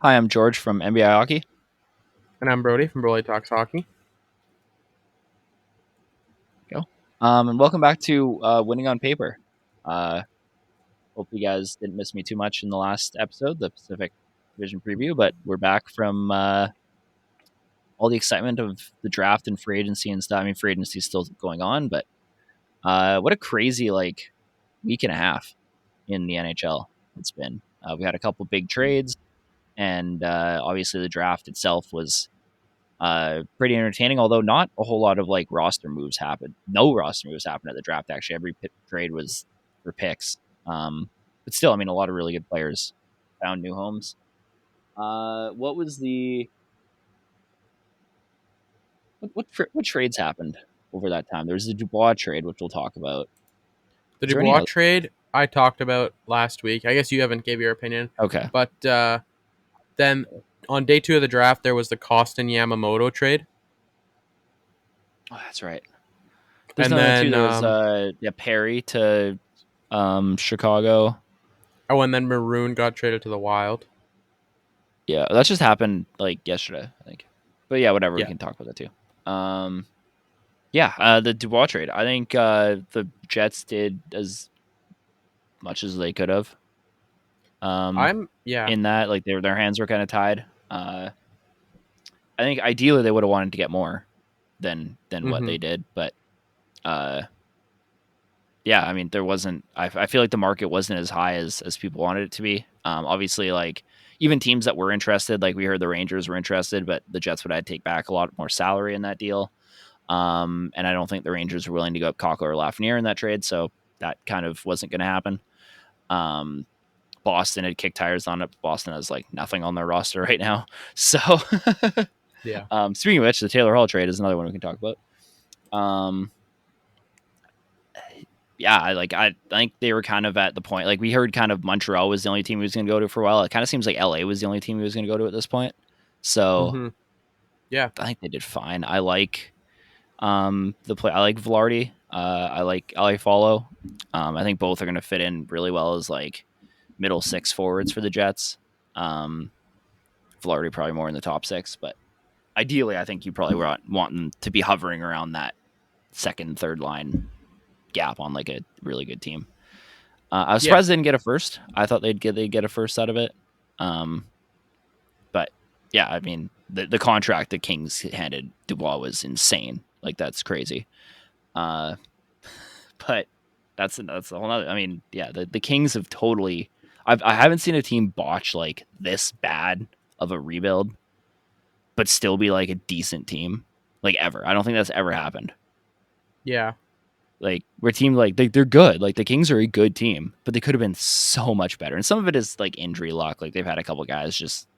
Hi, I'm George from NBI Hockey. And I'm Brody from BroalieTalksHockey. Go. And welcome back to Winning on Paper. Uh, Hope you guys didn't miss me too much in the last episode, the Pacific Division preview, but we're back from all the excitement of the draft and free agency and stuff. I mean, free agency is still going on, but what a crazy week and a half in the NHL it's been. We had a couple big trades, and obviously the draft itself was pretty entertaining, although not a whole lot of roster moves happened. No roster moves happened at the draft. Actually, every trade was for picks. But still, I mean, a lot of really good players found new homes. What was the what trades happened over that time? There was the Dubois trade, which we'll talk about. The Is there any Dubois other? trade I talked about last week. I guess you haven't gave your opinion. Okay. But then on day 2 of the draft, there was the Costin Yamamoto trade. Oh, that's right. There's And another one too. then, There was Perry to Chicago. and then Maroon got traded to the Wild. Yeah, that just happened yesterday, I think. But yeah, whatever. We Yeah. can talk about that too. The Dubois trade. I think the Jets did as much as they could have. Yeah. In that, their hands were kind of tied. I think ideally they would have wanted to get more than what Mm-hmm. they did, but uh, yeah, I mean there wasn't. I feel like the market wasn't as high as people wanted it to be. Obviously, even teams that were interested, like we heard the Rangers were interested, but the Jets would have to take back a lot more salary in that deal. And I don't think the Rangers were willing to go up Kakko or Lafreniere in that trade, so that kind of wasn't going to happen. Um, Boston had kicked tires on it. Boston has nothing on their roster right now. So, Yeah. speaking of which, the Taylor Hall trade is another one we can talk about. Um, yeah, I think they were kind of at the point. Like we heard, kind of Montreal was the only team he was going to go to for a while. It kind of seems like LA was the only team he was going to go to at this point. So Mm-hmm. Yeah. I think they did fine. I like the play. I like Velarde. I like Follow. I think both are going to fit in really well as middle six forwards for the Jets. Velarde probably more in the top six, but ideally, I think you probably want them to be hovering around that second, third line gap on a really good team. I was Yeah. surprised they didn't get a first. I thought they'd get a first out of it. But yeah, I mean the contract the Kings handed Dubois was insane. That's crazy. Uh, but that's a whole other. I mean, yeah, the Kings have totally. I haven't seen a team botch this bad of a rebuild, but still be a decent team ever. I don't think that's ever happened. Yeah. We're team they're good. The Kings are a good team, but they could have been so much better. And some of it is injury luck. They've had a couple guys just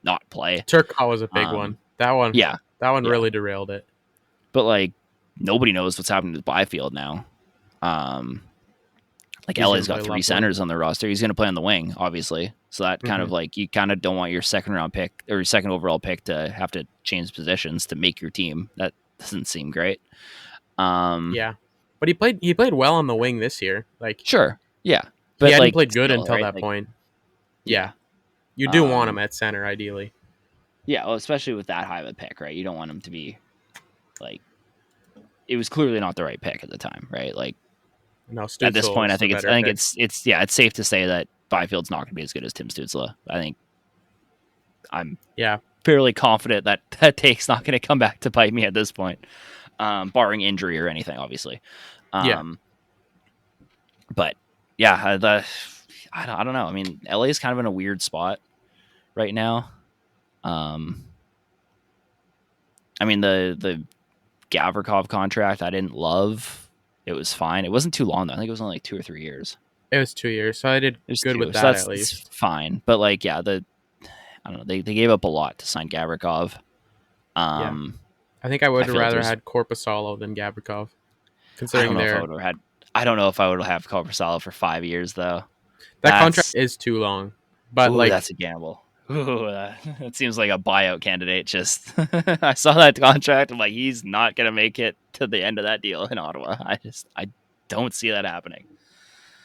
not play. Turcotte was a big one. Um, That one. yeah, That one yeah, really derailed it. but nobody knows what's happening to Byfield now. Um, He's going LA's to got play three left wing. centers on their roster. He's going to play on the wing, obviously. So that kind Mm-hmm. of you kind of don't want your second round pick or your second overall pick to have to change positions to make your team. That doesn't seem great. Yeah. But he played well on the wing this year. Sure, yeah, He but hadn't played good still, until right? that point. Yeah, Yeah. You do want him um, at center, ideally. yeah. Well, especially with that high of a pick, right? You don't want him to be like. It was clearly not the right pick at the time, right? No, At this point, Stutzel's the I better think pick. it's safe to say that Byfield's not going to be as good as Tim Stützle. I think I'm Yeah. fairly confident that that take's not going to come back to bite me at this point, barring injury or anything, obviously. Yeah. Um, but yeah, I don't know. I mean, LA is kind of in a weird spot right now. Um, I mean the Gavrikov contract I didn't love. It was fine. It wasn't too long though. I think it was only 2 or 3 years. It was 2 years, so I did It was good with two, so that at that's least. fine. But yeah, I don't know. They gave up a lot to sign Gavrikov. Yeah. Um, I think I I would have feel like rather there's. had Korpisalo than Gavrikov, I don't considering know if I would have had. I don't know if I would have Korpisalo for 5 years though. that contract That's is too long. But that's a gamble. Ooh, that seems like a buyout candidate. Just I saw that contract. I'm like, he's not gonna make it to the end of that deal in Ottawa. I don't see that happening.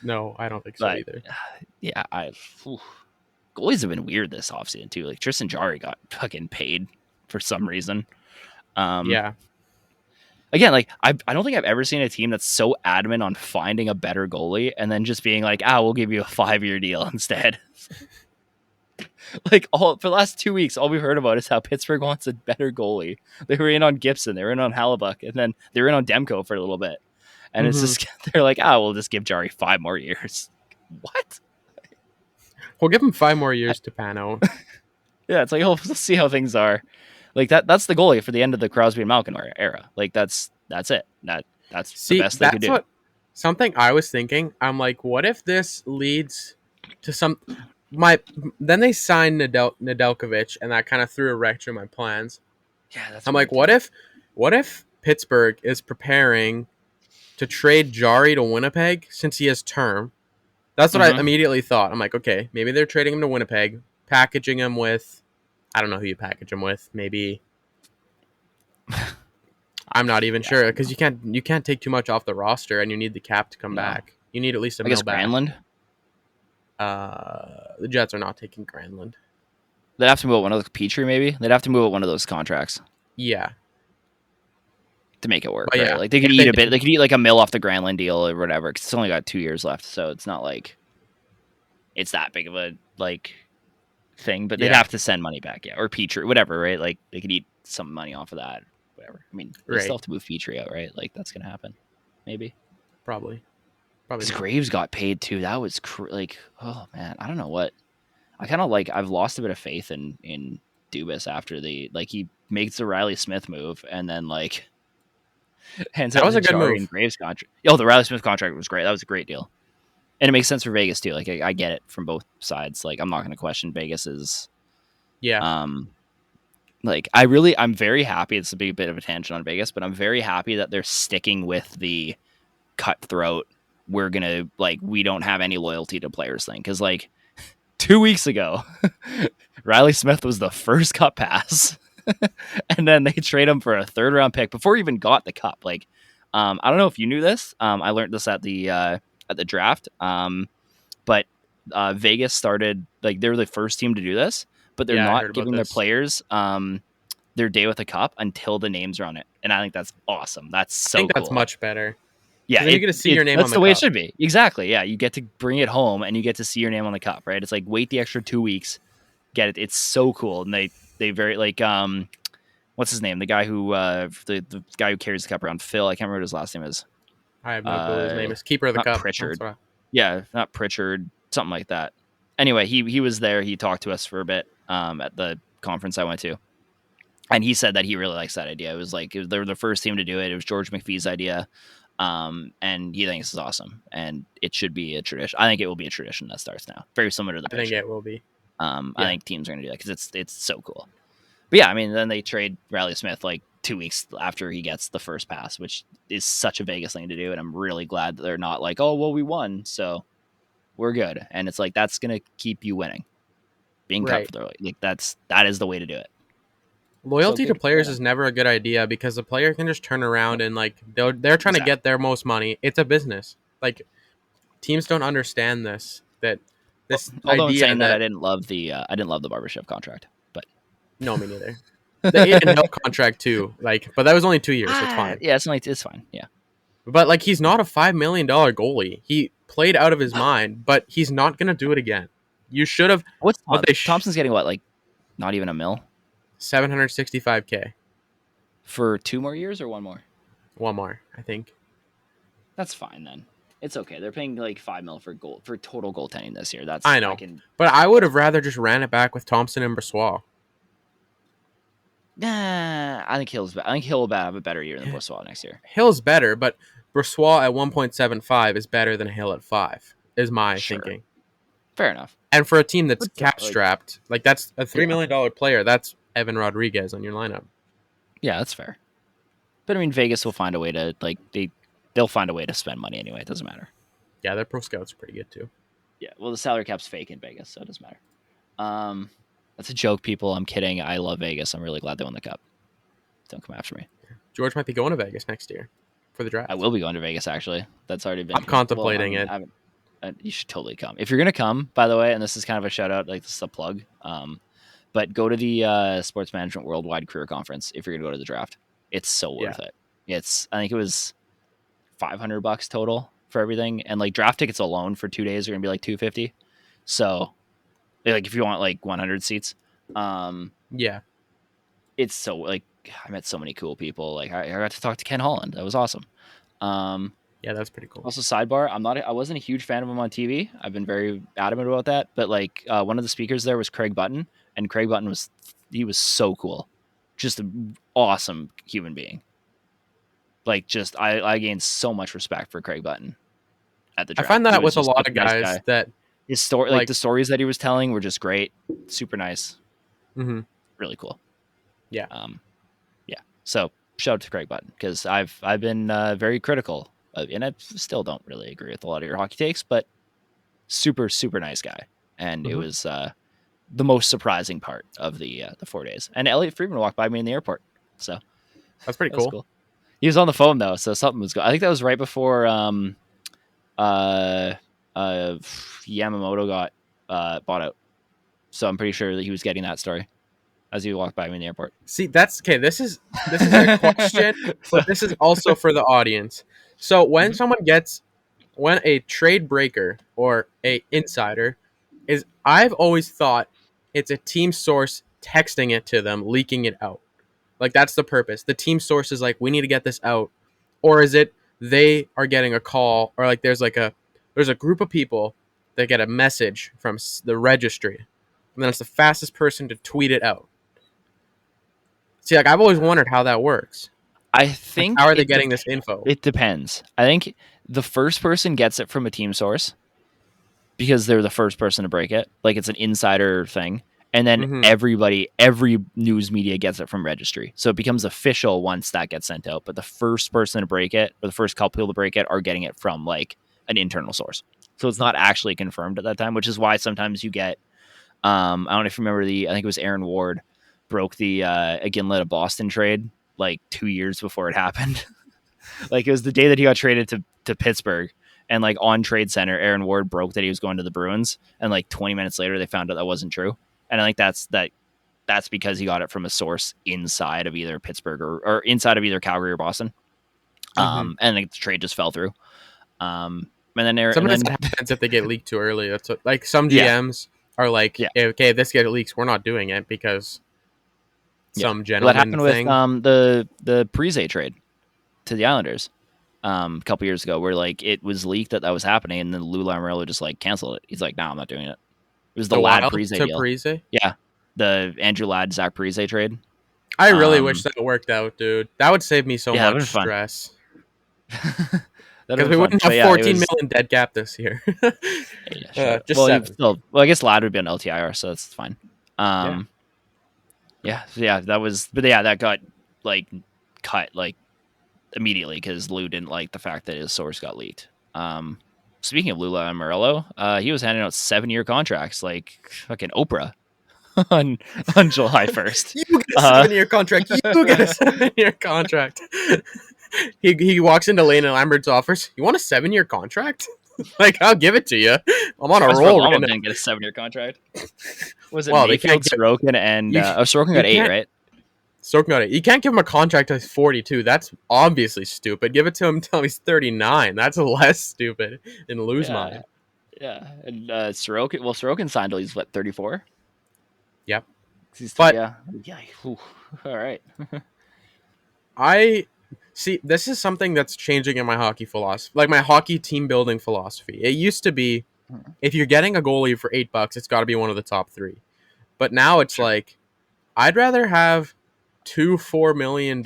no, I don't think so But either. yeah, oof. goalies have been weird this offseason too. Like Tristan Jarry got fucking paid for some reason. Yeah. Again, like I don't think I've ever seen a team that's so adamant on finding a better goalie and then just being like, we'll give you a 5-year deal instead. Like for the last 2 weeks, all we've heard about is how Pittsburgh wants a better goalie. They were in on Gibson, they were in on Hallebuck, and then they were in on Demko for a little bit. And it's just they're like, we'll just give Jarry 5 more years. What? We'll give him 5 more years to pan out. Yeah, it's like, let's see how things are. Like that's the goalie for the end of the Crosby and Malkin era. Like that's it. That's the best they could do. Something I was thinking. I'm like, what if this leads to then they signed Nedeljkovic, and that kind of threw a wrench through my plans. Yeah, I'm like, what if Pittsburgh is preparing to trade Jarry to Winnipeg since he has term? That's what I immediately thought. I'm like, okay, maybe they're trading him to Winnipeg, packaging him with, I don't know who you package him with. Maybe I'm not even sure, because you can't take too much off the roster, and you need the cap to come back. You need at least a mil back. Granlund? The Jets are not taking Granlund. They'd have to move one of those Petrie, maybe. They'd have to move one of those contracts. Yeah. To make it work, right? Yeah. Like they could eat a bit. They could eat like a mil off the Granlund deal or whatever. Because it's only got 2 years left, so it's not like it's that big of a thing. But they'd have to send money back, or Petrie, whatever, right? Like they could eat some money off of that, whatever. I mean, they still have to move Petrie out, right? Like that's gonna happen, maybe. Probably. Because Graves got paid too. That was oh man, I don't know what. I kind of I've lost a bit of faith in Dubas after he makes the Riley Smith move and then hands out that was a good move. And Graves contract. The Riley Smith contract was great. That was a great deal, and it makes sense for Vegas too. Like I get it from both sides. Like I'm not going to question Vegas's. Yeah. I'm very happy. It's a big bit of a tangent on Vegas, but I'm very happy that they're sticking with the cutthroat. We're gonna we don't have any loyalty to players thing, because 2 weeks ago, Riley Smith was the first cup pass, and then they trade him for a 3rd-round pick before he even got the cup. I don't know if you knew this. I learned this at the draft. But Vegas started they're the first team to do this, but they're not giving their players their day with a cup until the names are on it, and I think that's awesome. That's so cool. That's much better. Yeah, you get to see your name on the cup. That's the way it should be. Exactly. Yeah, you get to bring it home and you get to see your name on the cup, right? It's wait the extra 2 weeks, get it. It's so cool. And they very what's his name? The guy who the guy who carries the cup around, Phil. I can't remember what his last name is. I have no clue. His name is Keeper of the Cup. Pritchard. Yeah, not Pritchard. Something like that. Anyway, he was there. He talked to us for a bit at the conference I went to. And he said that he really likes that idea. It was they were the first team to do it. It was George McPhee's idea. And he thinks it's awesome, and it should be a tradition. I think it will be a tradition that starts now, very similar to the pitch. I think it will be. I think teams are going to do that because it's so cool. But yeah, I mean, then they trade Riley Smith 2 weeks after he gets the first pass, which is such a Vegas thing to do, and I'm really glad that they're not we won, so we're good. And it's that's going to keep you winning, being cut for the that is the way to do it. Loyalty to players is never a good idea, because the player can just turn around and they're trying to get their most money. It's a business. Teams don't understand this. Although I'm saying that I didn't love the Barbashev contract, but no, me neither. The Aiden Hill contract too. But that was only 2 years. It's fine. Yeah, it's fine. Yeah, but he's not a $5 million goalie. He played out of his mind, but he's not gonna do it again. You should have. Thompson's getting what? Not even a mil. $765K for 2 more years or 1 more? 1 more, I think. That's fine then. It's okay. They're paying $5 mil for total goaltending this year. That's I know, but I would have rather just ran it back with Thompson and Brossoit. Nah, I think Hill will have a better year than Brossoit next year. Hill's better, but Brossoit at 1.75 is better than Hill at 5. Is my thinking. Fair enough. And for a team that's cap strapped, that's a $3 million player. That's Evan Rodriguez on your lineup. Yeah, that's fair. But I mean, Vegas will find a way to they'll find a way to spend money anyway. It doesn't matter. Yeah, their pro scouts are pretty good too. Yeah, well, the salary cap's fake in Vegas, so it doesn't matter. That's a joke, people. I'm kidding. I love Vegas. I'm really glad they won the cup. Don't come after me. George might be going to Vegas next year for the draft. I will be going to Vegas, actually. That's already been. I'm contemplating it. I you should totally come if you're gonna come. By the way, and this is kind of a shout out, like this is a plug. But go to the Sports Management Worldwide Career Conference if you're gonna go to the draft. It's so Yeah. worth it. I think it was $500 total for everything, and like draft tickets alone for 2 days are gonna be like $250. So, like if you want like 100 seats, Yeah. it's so like I met so many cool people. Like I got to talk to Ken Holland. That was awesome. Yeah, that's pretty cool. Also, sidebar, I wasn't a huge fan of him on TV. I've been very adamant about that. But like one of the speakers there was Craig Button, and Craig Button was so cool, just an awesome human being. Like just I gained so much respect for Craig Button at the I draft. find He that was with a just lot such of a nice guys guy. that His story, like the stories that he was telling, were just great, super nice, really cool. Yeah. Yeah. So shout out to Craig Button because I've been very critical, and I still don't really agree with a lot of your hockey takes, but super nice guy, and it was the most surprising part of the 4 days. And Elliot Friedman walked by me in the airport, so That's pretty that was cool. cool. He was on the phone though, so something was going. I think that was right before Yamamoto got bought out, so I'm pretty sure that he was getting that story as he walked by me in the airport. See, that's okay. This is a question, but this is also for the audience. So when when a trade breaker or a insider is, I've always thought it's a team source texting it to them, leaking it out. Like that's the purpose. The team source is like, we need to get this out, or is it they are getting a call, or like there's a group of people that get a message from the registry, and then it's the fastest person to tweet it out. See, like I've always wondered how that works. I Like, think how are they getting this info? It depends. I think the first person gets it from a team source because they're the first person to break it. Like it's an insider thing. And then every news media gets it from registry. So it becomes official once that gets sent out. But the first person to break it, or the first couple people to break it, are getting it from like an internal source. So it's not actually confirmed at that time, which is why sometimes you get, I don't know if you remember I think it was Aaron Ward broke the Ginlet of Boston trade like 2 years before it happened. Like it was the day that he got traded to Pittsburgh, and like on Trade Center, Aaron Ward broke that he was going to the Bruins, and like 20 minutes later, they found out that wasn't true. And I think that's because he got it from a source inside of either Pittsburgh or inside of either Calgary or Boston. And the trade just fell through. And then Sometimes that happens if they get leaked too early. That's like some GMs are like, okay, if this gets leaks, we're not doing it because some gentleman that happened thing. With the Parise trade to the Islanders a couple years ago, where like it was leaked that was happening, and then Lou Lamoriello just like canceled it. He's like, "No, I'm not doing it." It was the Ladd Parise deal. Parise? Yeah, the Andrew Ladd Zach Parise trade. I really wish that worked out, dude. That would save me so much stress. Because we wouldn't have 14 million dead cap this year. Just I guess Ladd would be on LTIR, so that's fine. That got like cut like immediately because Lou didn't like the fact that his source got leaked. Speaking of Lou Lamoriello, he was handing out 7-year contracts like fucking Oprah on July 1st. You get a 7-year contract. You get a 7-year contract. He walks into Lane and Lambert's office. You want a 7-year contract? Like, I'll give it to you. I'm on a roll right now. Didn't get a 7-year contract. Was it Mayfield, Sorokin, and Sorokin got 8, right? Sorokin got 8. You can't give him a contract at 42. That's obviously stupid. Give it to him until he's 39. That's less stupid in Lou's mind. Yeah, and Sorokin signed till he's 34. Yep. All right. I see. This is something that's changing in my hockey philosophy, like my hockey team building philosophy. It used to be, if you're getting a goalie for $8, it's got to be one of the top 3. But now it's like, I'd rather have 2 $4 million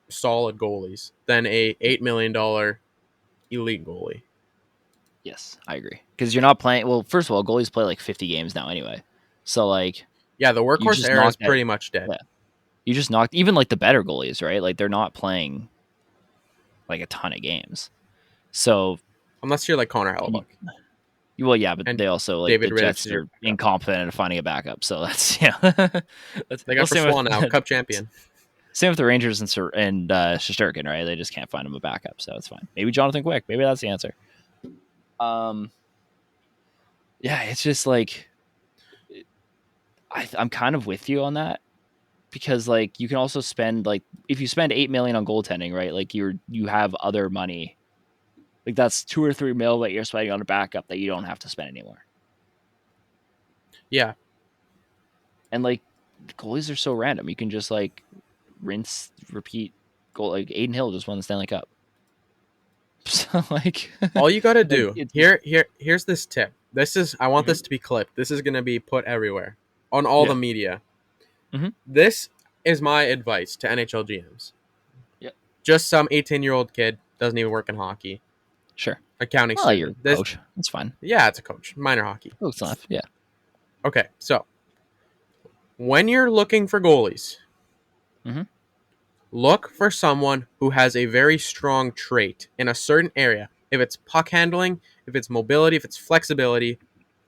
solid goalies than a $8 million elite goalie. Yes, I agree. Because you're not playing. Well, first of all, goalies play like 50 games now anyway. So like, yeah, the workhorse era is pretty much dead. Yeah. You just knocked even like the better goalies, right? Like they're not playing like a ton of games. So unless you're like Connor Hellebuyck. Well, yeah, but they also like David the Jets are incompetent at finding a backup. So that's they got Swan now, Cup champion. Same with the Rangers and Shesterkin, right? They just can't find him a backup, so it's fine. Maybe Jonathan Quick. Maybe that's the answer. Um, yeah, it's just like I'm kind of with you on that because like you can also spend like if you spend 8 million on goaltending, right? Like you have other money. Like that's 2 or 3 mil that you're spending on a backup that you don't have to spend anymore. Yeah. And like goalies are so random. You can just like rinse, repeat goal. Like Aiden Hill just won the Stanley Cup. So like, All you got to like do it's here's this tip. I want mm-hmm, this to be clipped. This is going to be put everywhere on all yeah, the media. mm-hmm, This is my advice to NHL GMs. yeah, Just some 18-year-old kid doesn't even work in hockey, sure. accounting Well, you're student. a This coach. That's fine. Yeah, it's a coach, minor hockey. Close enough. Yeah. Okay, so when you're looking for goalies, Mm-hmm. look for someone who has a very strong trait in a certain area. If it's puck handling, if it's mobility, if it's flexibility,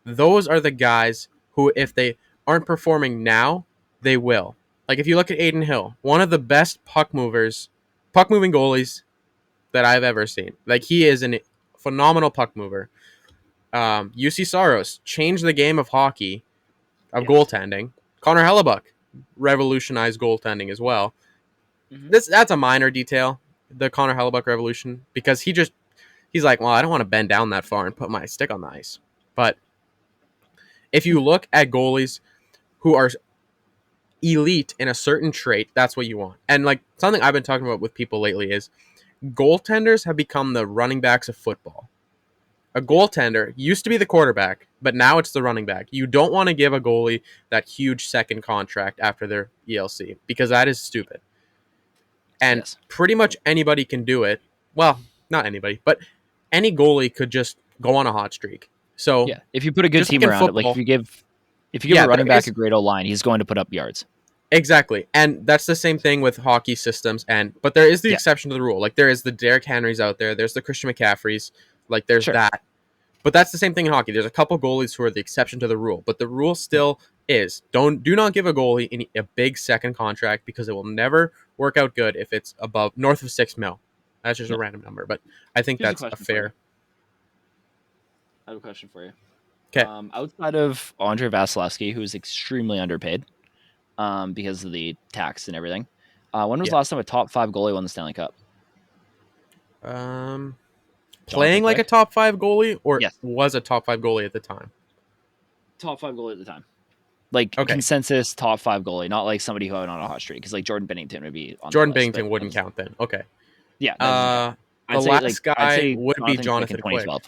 those are the guys who, if they aren't performing now, they will. Like if you look at Aiden Hill, one of the best puck moving goalies that I've ever seen. Like he is a phenomenal puck mover. UC Saros changed the game of hockey, of Yes. goaltending. Connor Hellebuck revolutionized goaltending as well. Mm-hmm. That's a minor detail, the Connor Hellebuck revolution, because he's like, well, I don't want to bend down that far and put my stick on the ice. But if you look at goalies who are elite in a certain trait, that's what you want. And like something I've been talking about with people lately is goaltenders have become the running backs of football. A Yeah. goaltender used to be the quarterback, but now it's the running back. You don't want to give a goalie that huge second contract after their ELC because that is stupid. And Yes. pretty much anybody can do it. Well, not anybody, but any goalie could just go on a hot streak. So Yeah. If you put a good just like team in around it, like football, if you give a yeah, there running back a is great O line, he's going to put up yards. exactly, and that's the same thing with hockey systems. But there is the Yeah. exception to the rule. Like there is the Derrick Henrys out there. There's the Christian McCaffreys. Like there's Sure. that. But that's the same thing in hockey. There's a couple goalies who are the exception to the rule, but the rule Yeah. still is do not give a goalie a big second contract because it will never work out good if it's above north of 6 mil. That's just a Yeah. random number, but I think Here's a that's a question for you. fair. I have a question for you. Okay. Outside of Andre Vasilevsky, who's extremely underpaid, because of the tax and everything, when was Yeah. the last time a top five goalie won the Stanley Cup? Um, Jonathan Playing like a Quick? top five goalie, or Yes. was a top five goalie at the time. Top five goalie at the time. Like Okay. consensus top five goalie, not like somebody who went on a hot streak. Because like Jordan Bennington would be on that Jordan list, but Bennington wouldn't count then. Okay. yeah, that doesn't count. The last I'd guy say would be Jonathan Quick in Jonathan Quick. 2012.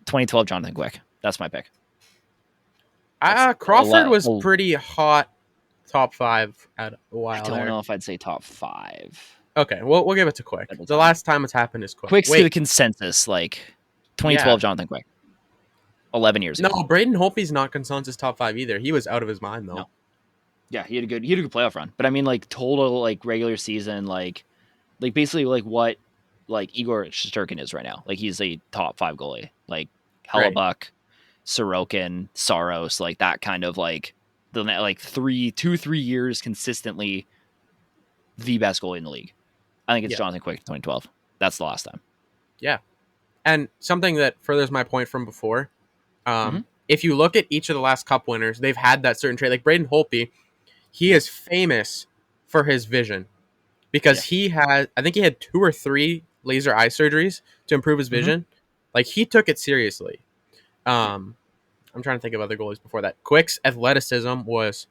2012 Jonathan Quick. That's my pick. Crawford was pretty hot, top five at a I while don't there. know if I'd say top five. Okay, we'll give it to Quick. The last time it's happened is Quick. Quick's Wait, the consensus, like 2012 yeah. Jonathan Quick. 11 years No, ago. Braden Holtby's not consensus top five either. He was out of his mind though. No. Yeah, he had a good playoff run. But I mean like total like regular season, like basically like what like Igor Shesterkin is right now. Like he's a top five goalie. Like Right. Hellebuck, Sorokin, Saros, like that kind of like the like 3 years consistently the best goalie in the league. I think it's Yeah. Jonathan Quick 2012. That's the last time. Yeah. And something that furthers my point from before, Mm-hmm. if you look at each of the last cup winners, they've had that certain trait. Like Braden Holtby, he is famous for his vision because I think he had 2 or 3 laser eye surgeries to improve his vision. Mm-hmm. Like he took it seriously. Yeah. I'm trying to think of other goalies before that. Quick's athleticism was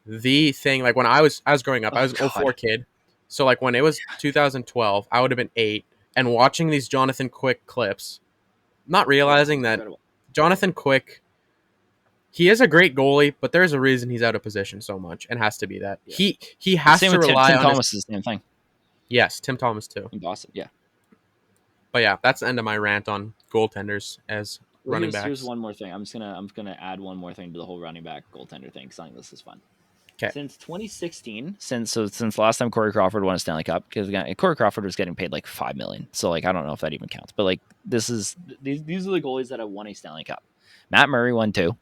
the thing. Like when I was growing up, I was an 04 kid. So like when it was 2012, I would have been 8, and watching these Jonathan Quick clips, not realizing that Incredible. Jonathan Quick, he is a great goalie, but there's a reason he's out of position so much, and has to be that he has Same to with rely Tim on Thomas is the same thing Yes, Tim Thomas too. in Boston. Yeah. But yeah, that's the end of my rant on goaltenders as running backs. Here's one more thing. I'm gonna add one more thing to the whole running back goaltender thing because I think this is fun. Okay. Since 2016, since last time Corey Crawford won a Stanley Cup, because again, Corey Crawford was getting paid like $5 million. So like I don't know if that even counts, but like these are the goalies that have won a Stanley Cup. Matt Murray won 2,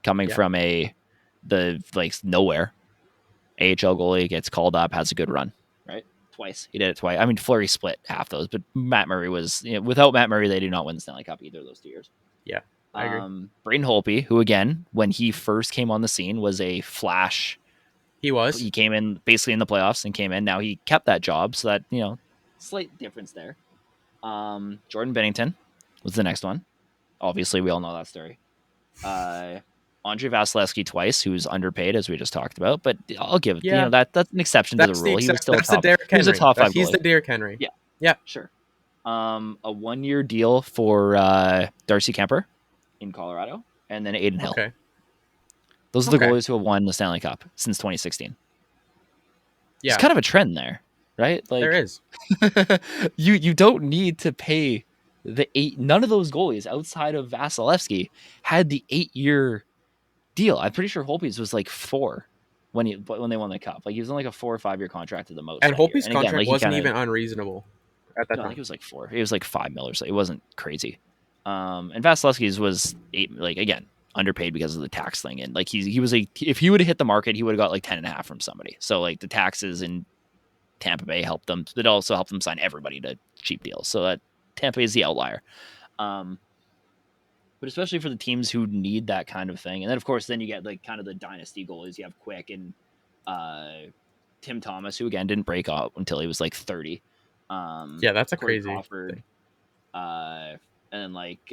coming from the nowhere. AHL goalie gets called up, has a good run, right? twice. He did it twice. I mean, Fleury split half those, but Matt Murray was without Matt Murray, they did not win the Stanley Cup either of those 2 years. Yeah, I agree. Braden Holtby, who again, when he first came on the scene, was a flash. He came in basically in the playoffs and came in. Now he kept that job, so that slight difference there. Jordan Bennington was the next one. Obviously, we all know that story. Andre Vasilevsky twice, who's underpaid, as we just talked about, but I'll give that's an exception to the rule. He was still that's the top 5 goalie. He's the Derrick Henry. Yeah, sure. A 1-year deal for Darcy Kemper in Colorado, and then Aiden Hill. Okay. Those are the goalies who have won the Stanley Cup since 2016. Yeah. It's kind of a trend there, right? Like, there is. you don't need to pay the 8. None of those goalies outside of Vasilevsky had the 8-year deal. I'm pretty sure Holtby's was like 4 when they won the cup. Like he was on like a 4 or 5-year contract at the most. And Holtby's contract wasn't even unreasonable at that time. I think it was like 4. It was like $5 million. So it wasn't crazy. And Vasilevsky's was 8. Like again, underpaid because of the tax thing. And like he was if he would have hit the market, he would have got like 10.5 from somebody. So like the taxes in Tampa Bay helped them. It also helped them sign everybody to cheap deals. So that Tampa Bay is the outlier. But especially for the teams who need that kind of thing. And then, of course, then you get like kind of the dynasty goalies. You have Quick and Tim Thomas, who, again, didn't break out until he was like 30. Yeah, that's a Corey crazy Crawford, thing. And then, like,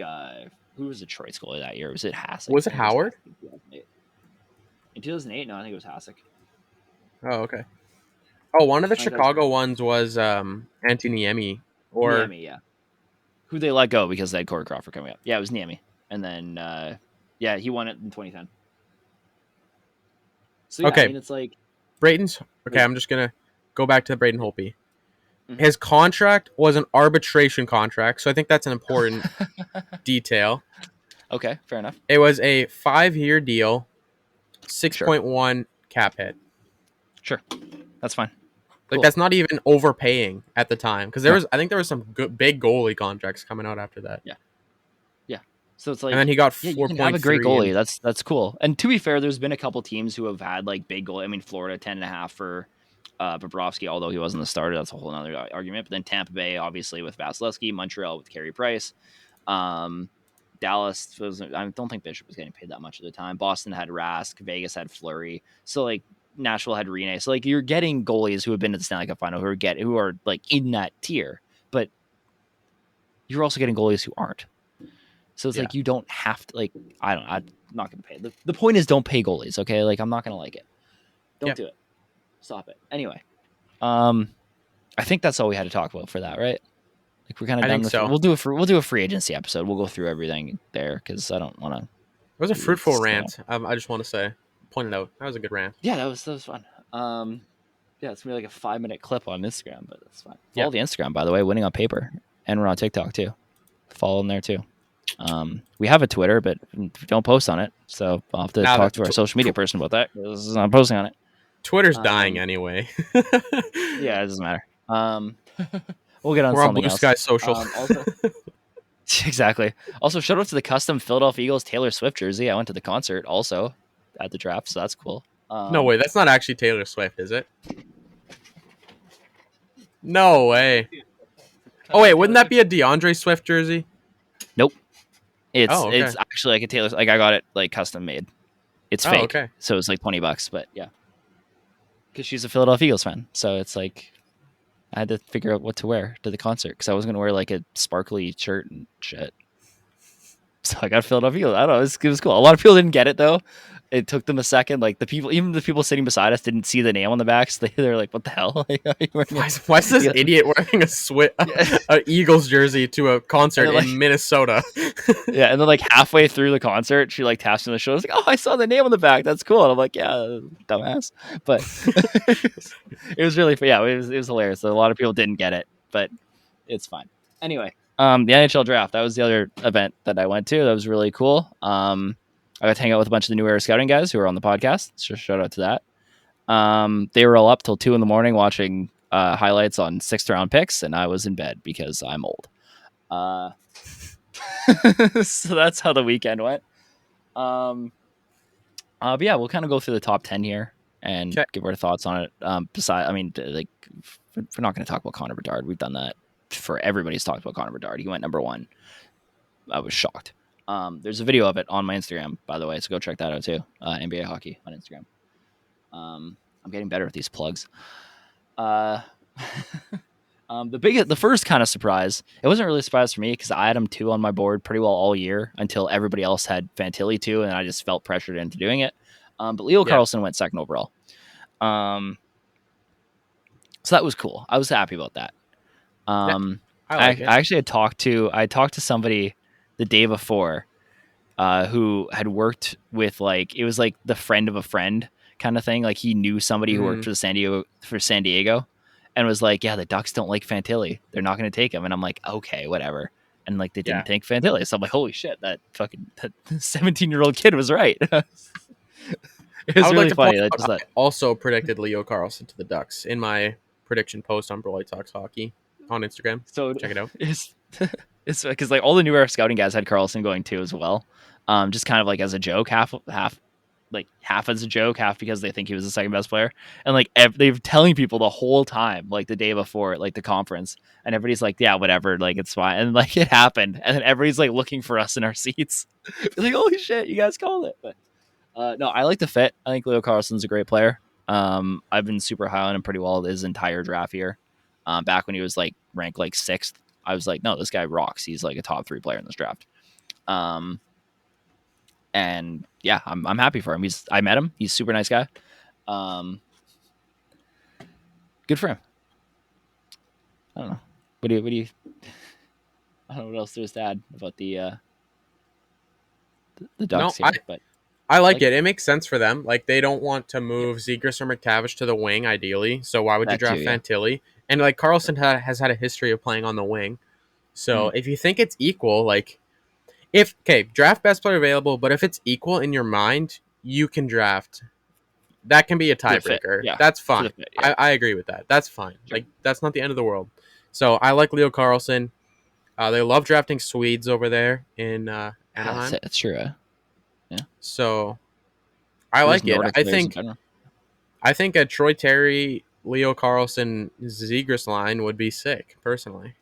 who was Detroit's goalie that year? Was it Hasek? Was it Howard? In 2008? No, I think it was Hasek. Oh, okay. Oh, one of the Chicago ones was Antti Niemi. Niemi, yeah. Who they let go because they had Corey Crawford coming up. Yeah, it was Niemi. And then, he won it in 2010. So, yeah, okay. I mean, it's like... Braden's... Okay, I'm just going to go back to Braden Holtby. Mm-hmm. His contract was an arbitration contract, so I think that's an important detail. Okay, fair enough. It was a 5-year deal, 6.1 cap hit. Sure, that's fine. Like, that's not even overpaying at the time, because I think there was some big goalie contracts coming out after that. Yeah. So it's like, and then he got 4.3. You can have a great goalie. That's cool. And to be fair, there's been a couple teams who have had like big goalie. I mean, Florida 10.5 for Bobrovsky, although he wasn't the starter. That's a whole other argument. But then Tampa Bay, obviously, with Vasilevsky, Montreal with Carey Price, Dallas I don't think Bishop was getting paid that much at the time. Boston had Rask, Vegas had Fleury. So like Nashville had Rene. So like you're getting goalies who have been to the Stanley Cup final who are like in that tier, but you're also getting goalies who aren't. So it's like you don't have to, like, I'm not going to pay. The point is, don't pay goalies, okay? Like, I'm not going to like it. Don't do it. Stop it. Anyway, I think that's all we had to talk about for that, right? Like, we're kind of done with it. We'll do a free agency episode. We'll go through everything there because I don't want to. It was a fruitful rant. I just want to say, point it out. That was a good rant. Yeah, that was fun. It's gonna be like a 5-minute clip on Instagram, but that's fine. Follow the Instagram, by the way, Winning on Paper, and we're on TikTok too. Follow them there too. We have a Twitter, but don't post on it. So I'll have to talk to our social media person about that because I'm posting on it. Twitter's dying anyway. Yeah, it doesn't matter. We'll get on We're something on Blue Sky Social. Also, exactly. Also, shout out to the custom Philadelphia Eagles Taylor Swift jersey. I went to the concert also at the draft, so that's cool. No way. That's not actually Taylor Swift, is it? No way. Oh, wait. Wouldn't that be a DeAndre Swift jersey? Nope. It's actually like a Taylor. Like I got it like custom made. It's fake, okay. So it's like $20. But yeah, because she's a Philadelphia Eagles fan, so it's like I had to figure out what to wear to the concert because I was going to wear like a sparkly shirt and shit. So I got Philadelphia Eagles. I don't know. It was cool. A lot of people didn't get it though. It took them a second. Like even the people sitting beside us didn't see the name on the back. So they're like, "What the hell?" Why is this idiot wearing a Eagles jersey to a concert in Minnesota? Yeah, and then like halfway through the concert, she like taps me on the shoulder. Like, "Oh, I saw the name on the back. That's cool." And I'm like, "Yeah, dumbass." But it was really, it was hilarious. So a lot of people didn't get it, but it's fine. Anyway. The NHL Draft, that was the other event that I went to. That was really cool. I got to hang out with a bunch of the New Era Scouting guys who were on the podcast. So shout out to that. They were all up till 2 a.m. watching highlights on 6th round picks, and I was in bed because I'm old. So that's how the weekend went. But yeah, we'll kind of go through the top 10 here and give our thoughts on it. we're not going to talk about Connor Bedard. We've done that for everybody's talked about Connor Bedard. He went number 1. I was shocked. There's a video of it on my Instagram, by the way, so go check that out too. NBA Hockey on Instagram. I'm getting better at these plugs. The first kind of surprise, it wasn't really a surprise for me because I had him 2 on my board pretty well all year until everybody else had Fantilli 2, and I just felt pressured into doing it. But Leo Carlsson went 2nd overall. So that was cool. I was happy about that. I like it. I actually had talked to somebody the day before who had worked with, like, it was like the friend of a friend kind of thing. Like he knew somebody who worked for San Diego and was like, yeah, the Ducks don't like Fantilli. They're not going to take him. And I'm like, okay, whatever. And like, they didn't take Fantilli. So I'm like, holy shit, that 17-year-old kid was right. It was really funny. I also predicted Leo Carlsson to the Ducks in my prediction post on Broly Talks Hockey on Instagram. So check it out. It's because like all the New Era scouting guys had Carlsson going too as well. Just kind of like as a joke, half as a joke, half because they think he was the second best player. And like they've telling people the whole time, like the day before, like the conference, and everybody's like, yeah, whatever, like it's fine. And like it happened, and then everybody's like looking for us in our seats, like, holy shit, you guys called it. But no, I like the fit. I think Leo Carlsson's a great player. I've been super high on him pretty well his entire draft year. Back when he was like ranked like 6th, I was like, no, this guy rocks. He's like a top 3 player in this draft. And yeah, I'm happy for him. I met him. He's a super nice guy. Good for him. I don't know. What do you? I don't know what else there is to add about the Ducks here, but I like it. It makes sense for them. Like they don't want to move Zegras or McTavish to the wing, ideally. So why would you draft Fantilli? And like Carlsson has had a history of playing on the wing. So if you think it's equal, like draft best player available, but if it's equal in your mind, you can draft. That can be a tiebreaker. Yeah. That's fine. I agree with that. That's fine. Sure. Like that's not the end of the world. So I like Leo Carlsson. They love drafting Swedes over there in Anaheim. That's true. Yeah. So I like it. I think a Troy Terry, Leo Carlsson, Zegras line would be sick, personally.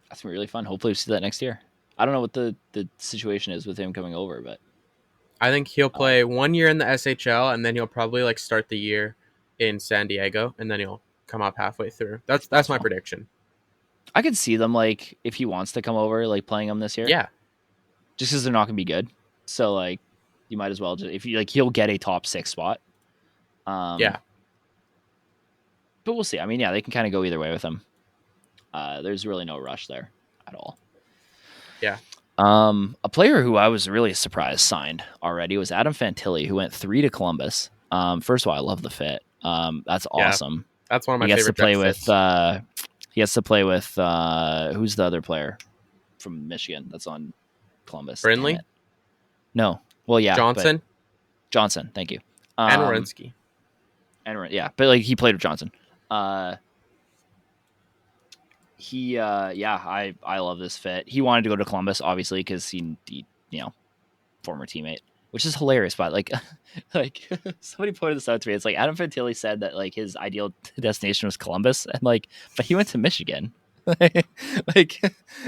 That's really fun. Hopefully we see that next year. I don't know what the situation is with him coming over, but I think he'll play 1 year in the SHL, and then he'll probably like start the year in San Diego, and then he'll come up halfway through. That's my prediction. I could see them, like, if he wants to come over, like playing him this year. Yeah. Just because they're not going to be good. So like, you might as well just, if you like, he'll get a top 6 spot. Yeah. But we'll see. I mean, yeah, they can kind of go either way with him. There's really no rush there at all. Yeah. A player who I was really surprised signed already was Adam Fantilli, who went 3 to Columbus. First of all, I love the fit. That's awesome. That's one of my favorite. He has to play with who's the other player from Michigan that's on Columbus? Brindley? No. Well, yeah. Johnson? Johnson, thank you. And Werenski. Yeah, but like he played with Johnson. I love this fit. He wanted to go to Columbus, obviously, because he former teammate, which is hilarious. But like somebody pointed this out to me. It's like Adam Fantilli said that like his ideal destination was Columbus, and like, but he went to Michigan. Like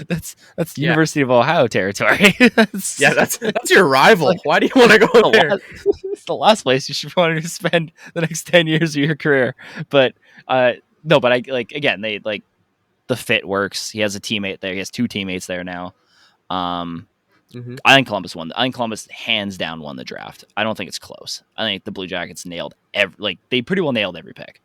that's University of Ohio territory. that's your rival. Why do you want to go there? It's the last place you should want to spend the next 10 years of your career. But no, but I like, again, they like the fit works. He has a teammate there. He has 2 teammates there now. I think Columbus won. I think Columbus hands down won the draft. I don't think it's close. I think the Blue Jackets nailed they pretty well nailed every pick.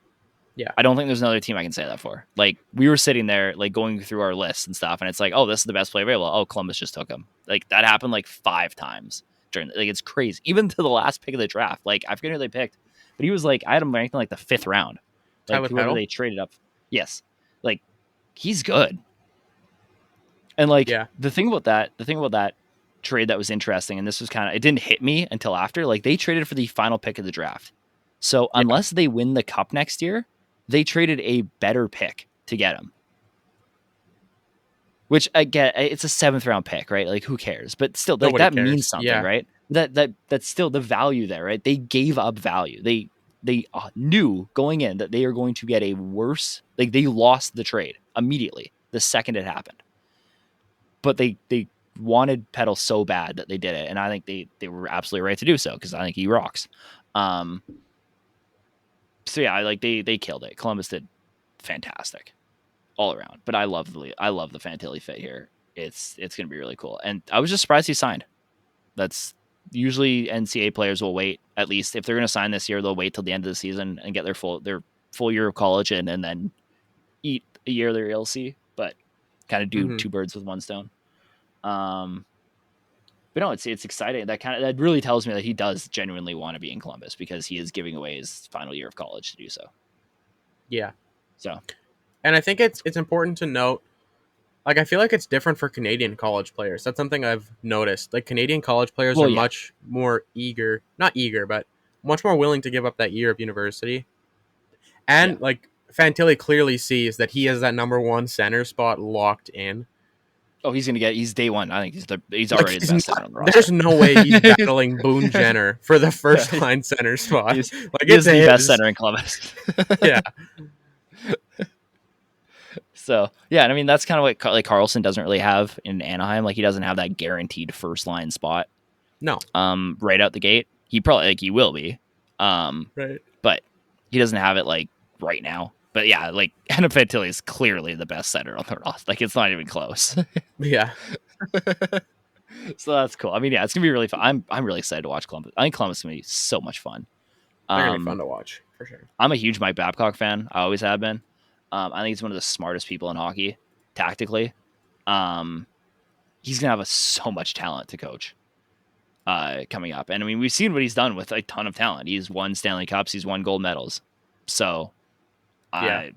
Yeah. I don't think there's another team I can say that for. Like, we were sitting there, like, going through our lists and stuff, and it's like, oh, this is the best player available. Oh, Columbus just took him. Like, that happened, like, 5 times during, like, it's crazy. Even to the last pick of the draft. Like, I forget who they picked, but he was, like, I had him ranked in, like, the 5th round. Like, whoever they traded up. Yes. Like, he's good. And, like, the thing about that trade that was interesting, and this was kind of, it didn't hit me until after, like, they traded for the final pick of the draft. So, unless they win the cup next year, they traded a better pick to get him. Which I get, it's a 7th round pick, right? Like, who cares? But still, like, that means something, right? That's still the value there, right? They gave up value. They they knew going in that they are going to get a worse, like they lost the trade immediately the second it happened. But they wanted Petal so bad that they did it, and I think they were absolutely right to do so because I think he rocks. So yeah, like they killed it. Columbus did fantastic all around. But I love the Fantilli fit here. It's gonna be really cool. And I was just surprised he signed. That's usually NCAA players will wait, at least if they're gonna sign this year, they'll wait till the end of the season and get their full year of college in and then eat a year of their ELC, but kind of do two birds with one stone. But no, it's exciting. That really tells me that he does genuinely want to be in Columbus because he is giving away his final year of college to do so. Yeah. So, and I think it's important to note, like, I feel like it's different for Canadian college players. That's something I've noticed. Like, Canadian college players are much more not eager, but much more willing to give up that year of university. And like Fantilli clearly sees that he has that number one center spot locked in. Oh, he's day one. I think he's already the best center on the roster. There's no way he's battling Boone Jenner for the first line center spot. He's the best center in Columbus. Yeah. So yeah, and I mean that's kind of what like Karlsson doesn't really have in Anaheim. Like he doesn't have that guaranteed first line spot. No. Right out the gate, he probably he will be. Right. But he doesn't have it like right now. But yeah, like Adam Fantilli is clearly the best center on the roster. Like it's not even close. Yeah. So that's cool. I mean, yeah, it's gonna be really fun. I'm really excited to watch Columbus. I think Columbus is gonna be so much fun. They're gonna be fun to watch for sure. I'm a huge Mike Babcock fan. I always have been. I think he's one of the smartest people in hockey tactically. He's gonna have so much talent to coach coming up, and I mean we've seen what he's done with a ton of talent. He's won Stanley Cups. He's won gold medals. So I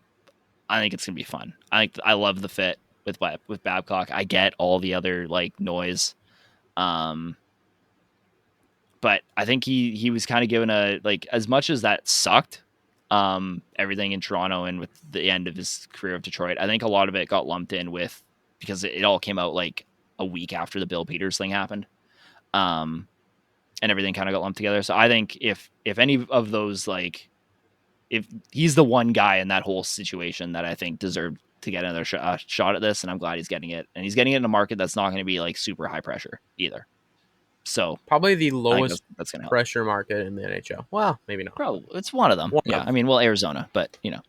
think it's gonna be fun. I love the fit with Babcock. I get all the other like noise, but I think he was kind of given a like as much as that sucked. Everything in Toronto and with the end of his career of Detroit, I think a lot of it got lumped in with because it all came out like a week after the Bill Peters thing happened, and everything kind of got lumped together. So I think if any of those like if he's the one guy in that whole situation that I think deserved to get another shot at this, and I'm glad he's getting it, and he's getting it in a market that's not going to be like super high pressure either. So probably the lowest that's gonna help. Pressure market in the NHL. Well, maybe not. Probably it's one of them. I mean, well, Arizona, but you know,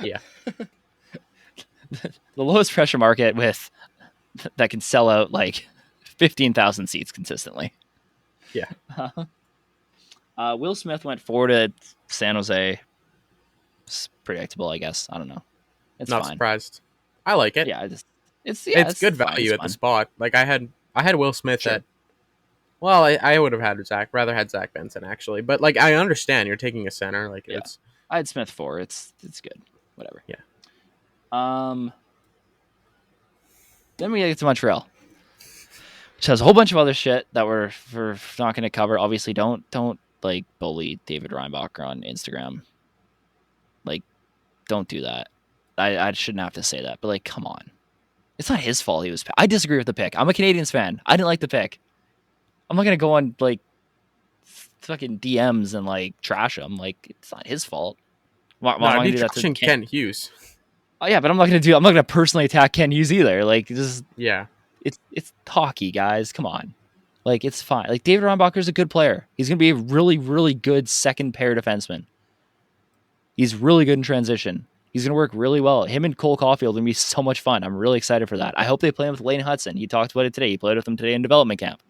yeah, the lowest pressure market with that can sell out like 15,000 seats consistently. Yeah. Will Smith went forward to San Jose. It's predictable, I guess. I don't know. It's not fine. Surprised. I like it. Yeah, it's good value at the spot. Like I had Will Smith at. Well, I would have had rather had Zach Benson actually, but like I understand you're taking a center. Like it's. I had Smith 4. It's good. Whatever. Yeah. Then we get to Montreal, which has a whole bunch of other shit that we're not going to cover. Obviously, don't like bully David Reinbacher on Instagram. Like, don't do that. I shouldn't have to say that, but like, come on, it's not his fault. I disagree with the pick. I'm a Canadiens fan. I didn't like the pick. I'm not gonna go on like fucking DMs and like trash him. Like, it's not his fault. I'd be trashing Ken Hughes. Oh yeah, but I'm not gonna personally attack Ken Hughes either. Like, just it's hockey, guys. Come on. Like, it's fine. Like, David Reinbacher's a good player. He's going to be a really, really good second pair defenseman. He's really good in transition. He's going to work really well. Him and Cole Caulfield are going to be so much fun. I'm really excited for that. I hope they play him with Lane Hudson. He talked about it today. He played with him today in development camp.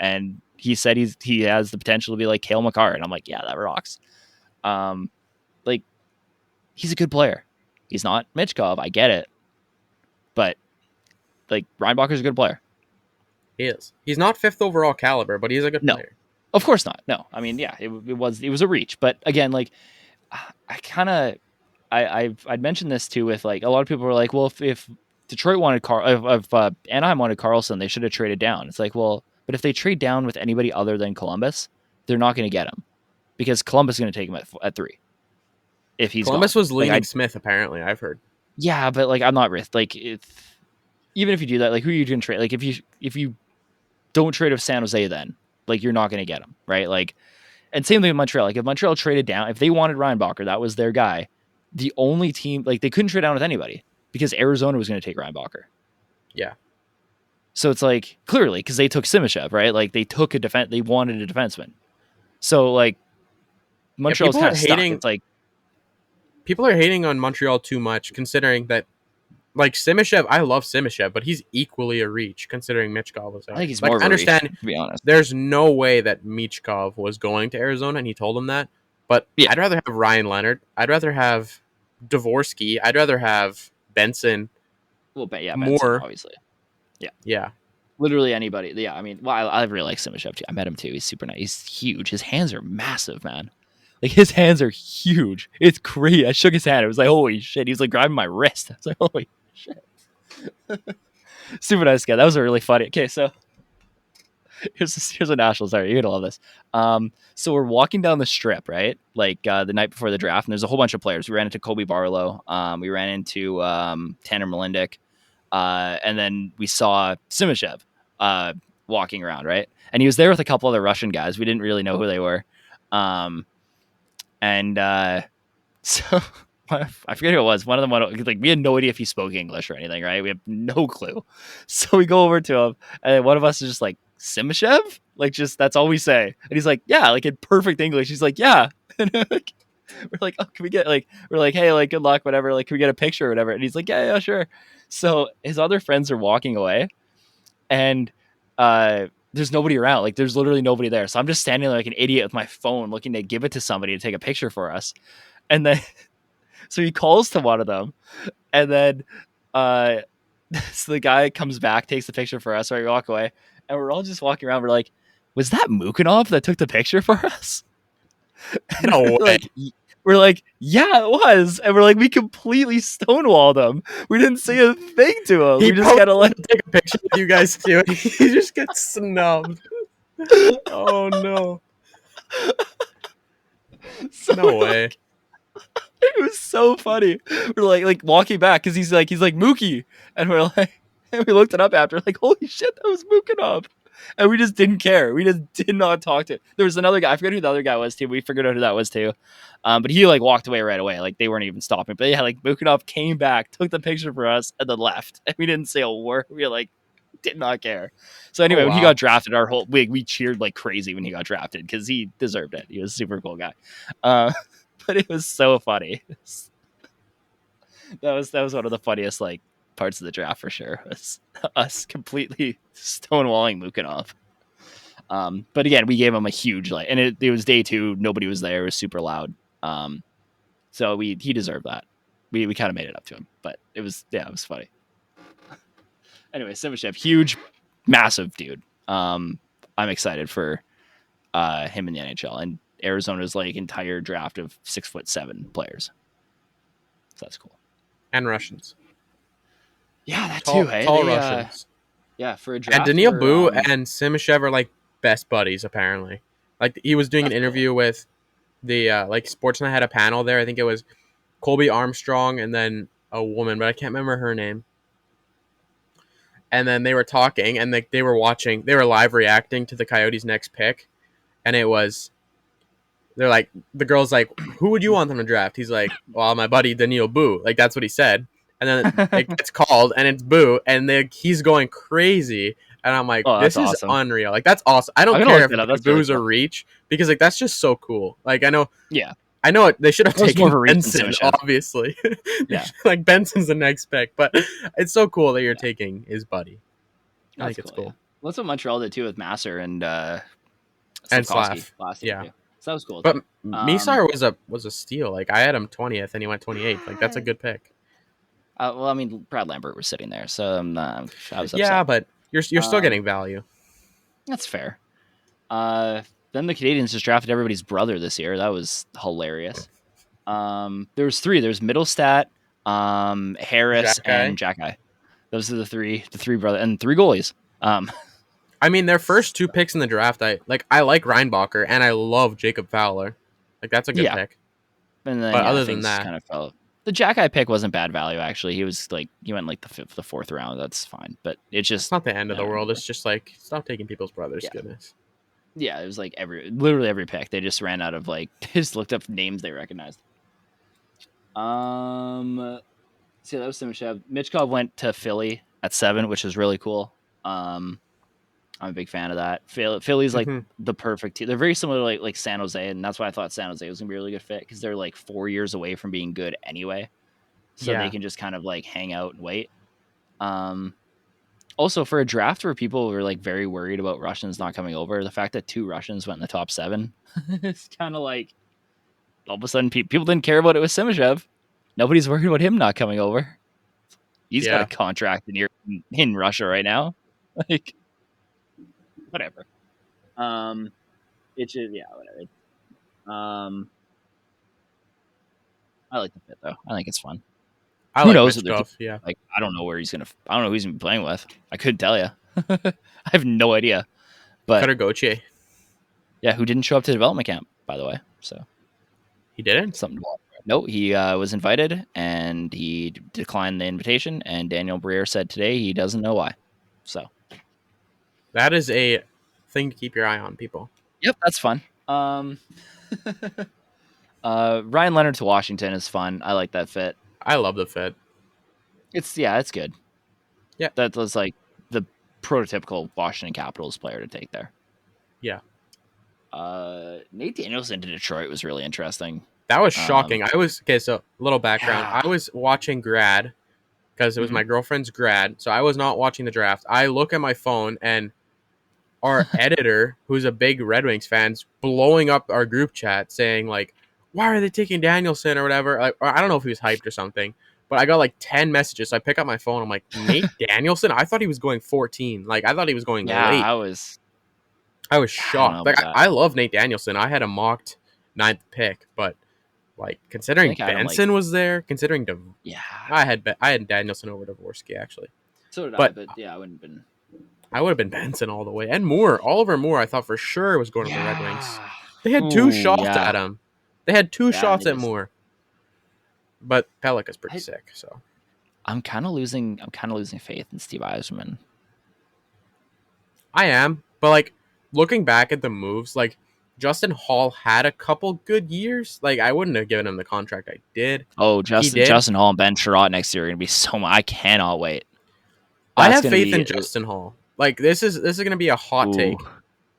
And he said he has the potential to be like Cale Makar. And I'm like, yeah, that rocks. Like, he's a good player. He's not Mitchkov. I get it. But, like, Reinbacher's a good player. He is. He's not 5th overall caliber, but he's a good player. Of course not. No. I mean, yeah, it was a reach. But again, like, I'd mentioned this too with like a lot of people were like, well, if Detroit wanted Anaheim wanted Karlsson, they should have traded down. It's like, well, but if they trade down with anybody other than Columbus, they're not going to get him because Columbus is going to take him at 3. If he's Columbus gone. was leaning Smith, apparently, I've heard. Yeah, but like I'm not like even if you do that, like who are you going to trade? Like if you don't trade with San Jose, then like you're not going to get him, right? Like And same thing with Montreal. Like if Montreal traded down, if they wanted Reinbacher, that was their guy. The only team, like they couldn't trade down with anybody because Arizona was going to take Reinbacher. Yeah. So it's like clearly because they took Simashev, right? Like they took a defense, they wanted a defenseman. So like Montreal's kind of stuck. It's like people are hating on Montreal too much, considering that like Simashev, I love Simashev, but he's equally a reach considering Michkov was there. I think he's like, more of I a reach, understand, to be honest. there's no way that Michkov was going to Arizona, and he told him that. But yeah. I'd rather have Ryan Leonard. I'd rather have Dvorsky. I'd rather have Benson. Well, but yeah, more Benson, obviously. Yeah. Literally anybody. Yeah, I mean, well, I really like Simashev too. I met him too. He's super nice. He's huge. His hands are massive, man. Like his hands are huge. It's crazy. I shook his hand. It was like, holy shit. He was like grabbing my wrist. I was like, holy shit. Super nice guy. That was a really funny. Okay, so here's a national. Sorry, you're gonna love this. So we're walking down the strip, right? Like the night before the draft, and there's a whole bunch of players. We ran into Kobe Barlow. We ran into Tanner Melindick, and then we saw Simashev walking around, right? And he was there with a couple other Russian guys. We didn't really know who they were. So I forget who it was. One of them like we had no idea if he spoke English or anything, right? We have no clue. So we go over to him, and one of us is just like, Simashev? Like, just that's all we say. And he's like, yeah, like in perfect English. He's like, yeah. And we're like, oh, can we get like, we're like, hey, like, good luck, whatever. Like, can we get a picture or whatever? And he's like, yeah, sure. So his other friends are walking away, and there's nobody around. Like, there's literally nobody there. So I'm just standing there like an idiot with my phone, looking to give it to somebody to take a picture for us. And then, so he calls to one of them, and then, so the guy comes back, takes the picture for us. So we walk away, and we're all just walking around. We're like, was that Mukanov that took the picture for us? And no way. We're like, yeah, it was. And we're like, we completely stonewalled him. We didn't say a thing to him. We just gotta let take a picture with you guys too. He just gets snubbed. Oh no. So no way. It was so funny. We're like walking back because he's like Mookie, and we're like, and we looked it up after, like, holy shit, that was Mukanov. And we just didn't care. We just did not talk to him. There was another guy. I forget who the other guy was too. We figured out who that was too. But he like walked away right away. Like they weren't even stopping. But yeah, like Mukanov came back, took the picture for us, and then left. And we didn't say a word. We like did not care. So anyway, when he got drafted, our whole we cheered like crazy when he got drafted because he deserved it. He was a super cool guy. But it was so funny. That was one of the funniest like parts of the draft for sure. Was us completely stonewalling Mukanov. But again, we gave him a huge and it was day 2. Nobody was there. It was super loud. So he deserved that. We kind of made it up to him, but it was funny. Anyway, Simashev, huge, massive dude. I'm excited for him in the NHL, and Arizona's like entire draft of 6'7" players. So that's cool. And Russians. Yeah, that tall, too. Hey, tall Russians. Yeah, for a draft. And Daniil Boo and Simashev are like best buddies apparently. Like he was doing an interview with the like Sportsnet had a panel there. I think it was Colby Armstrong and then a woman, but I can't remember her name. And then they were talking, and they were live reacting to the Coyotes' next pick, and they're like, the girl's like, who would you want them to draft? He's like, well, my buddy Daniil Boo. Like that's what he said. And then it gets called, and it's Boo, and he's going crazy. And I'm like, this is awesome. Unreal. Like that's awesome. I don't care if Boo's really cool. A reach because like that's just so cool. Like I know they should have taken Benson, obviously. Yeah, like Benson's the next pick, but it's so cool that you're taking his buddy. I think it's cool. Yeah. Well, that's what Montreal did too with Masser and Slav. Yeah, so that was cool. But Misar was a steal. Like I had him 20th, and he went 28th. Like that's a good pick. Well, I mean, Brad Lambert was sitting there, so I was upset. Yeah, but you're still getting value. That's fair. Then the Canadians just drafted everybody's brother this year. That was hilarious. There was 3. There's Middlestat, Harris, and Jack-Eye. Those are the three brothers, and 3 goalies. I mean, their first 2 picks in the draft, I like Reinbacher, and I love Jacob Fowler. Like that's a good pick. And then, but other than that, kind of fell. The Jack-Eye pick wasn't bad value, actually. He went like the 4th round. That's fine. But it's not the end of the world. It's just like, stop taking people's brothers. Yeah. Goodness. Yeah, it was like literally every pick. They just ran out of like they just looked up names they recognized. So that was Simashev. Michkov went to Philly at 7, which is really cool. I'm a big fan of that. Philly's like Mm-hmm. the perfect team. They're very similar to like San Jose, and that's why I thought San Jose was gonna be a really good fit because they're like 4 years away from being good anyway, so they Yeah. can just kind of like hang out and wait. Um, Also for a draft where people were like very worried about Russians not coming over, the fact that 2 Russians went in the top 7, it's kind of like all of a sudden people didn't care about it with Simashev. Nobody's worried about him not coming over. He's got a Yeah. contract in Russia right now. Like whatever. It's just yeah, whatever. I like the fit though. I think it's fun. I Who like knows what their team? Michkov. Yeah. Like I don't know where he's gonna. I don't know who he's gonna be playing with. I couldn't tell you. I have no idea. But Cutter Gauthier. yeah, who didn't show up to development camp, by the way. So He didn't? something to watch. No, he was invited and he declined the invitation. And Daniel Briere said today he doesn't know why. So That is a thing to keep your eye on, people. yep, that's fun. Ryan Leonard to Washington is fun. I like that fit. I love the fit. It's good. Yeah. That was like the prototypical Washington Capitals player to take there. Yeah. Nate Danielson to Detroit was really interesting. That was shocking. So a little background. Yeah. I was watching grad because it was my girlfriend's grad. So I was not watching the draft. I look at my phone and our editor, who's a big Red Wings fan, blowing up our group chat saying like, why are they taking Danielson or whatever? Like, I don't know if he was hyped or something, but I got like 10 messages. So I pick up my phone. I'm like, Nate Danielson? I thought he was going 14. Like, I thought he was going late. I was shocked. Like, I love Nate Danielson. I had a mocked 9th pick, but like considering Benson was there, considering I had Danielson over Dvorsky actually. So did I, but yeah, I wouldn't have been. I would have been Benson all the way and Moore. Oliver Moore, I thought for sure was going to the Red Wings. They had 2 shots at him. They had 2 shots at Moore. But Pellick is pretty sick, so I'm kind of losing faith in Steve Yzerman. I am, but like looking back at the moves, like Justin Hall had a couple good years. Like I wouldn't have given him the contract I did. Oh, Justin Hall and Ben Sherratt next year are gonna be so much. I cannot wait. I have faith in Justin Hall. Like this is gonna be a hot take.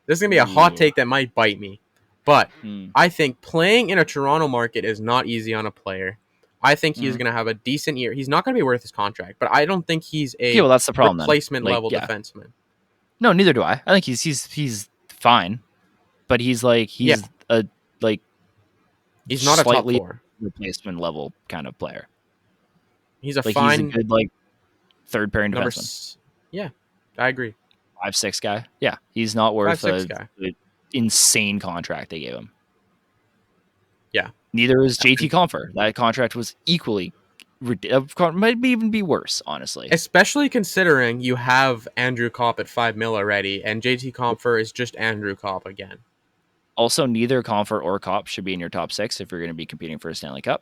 This is gonna be a hot take that might bite me. But I think playing in a Toronto market is not easy on a player. I think he's going to have a decent year. He's not going to be worth his contract, but I don't think he's a that's the problem, replacement level defenseman. No, neither do I. I think he's fine, but he's not a top 4 replacement level kind of player. He's a fine, he's a good third pairing defenseman. Yeah, I agree. 5'6" guy. Yeah, he's not worth an guy. insane contract they gave him. Yeah. Neither is JT Compher. That contract was equally, might even be worse, honestly. Especially considering you have Andrew Kopp at $5 million already, and JT Compher is just Andrew Kopp again. Also, neither Compher or Kopp should be in your top 6 if you're going to be competing for a Stanley Cup.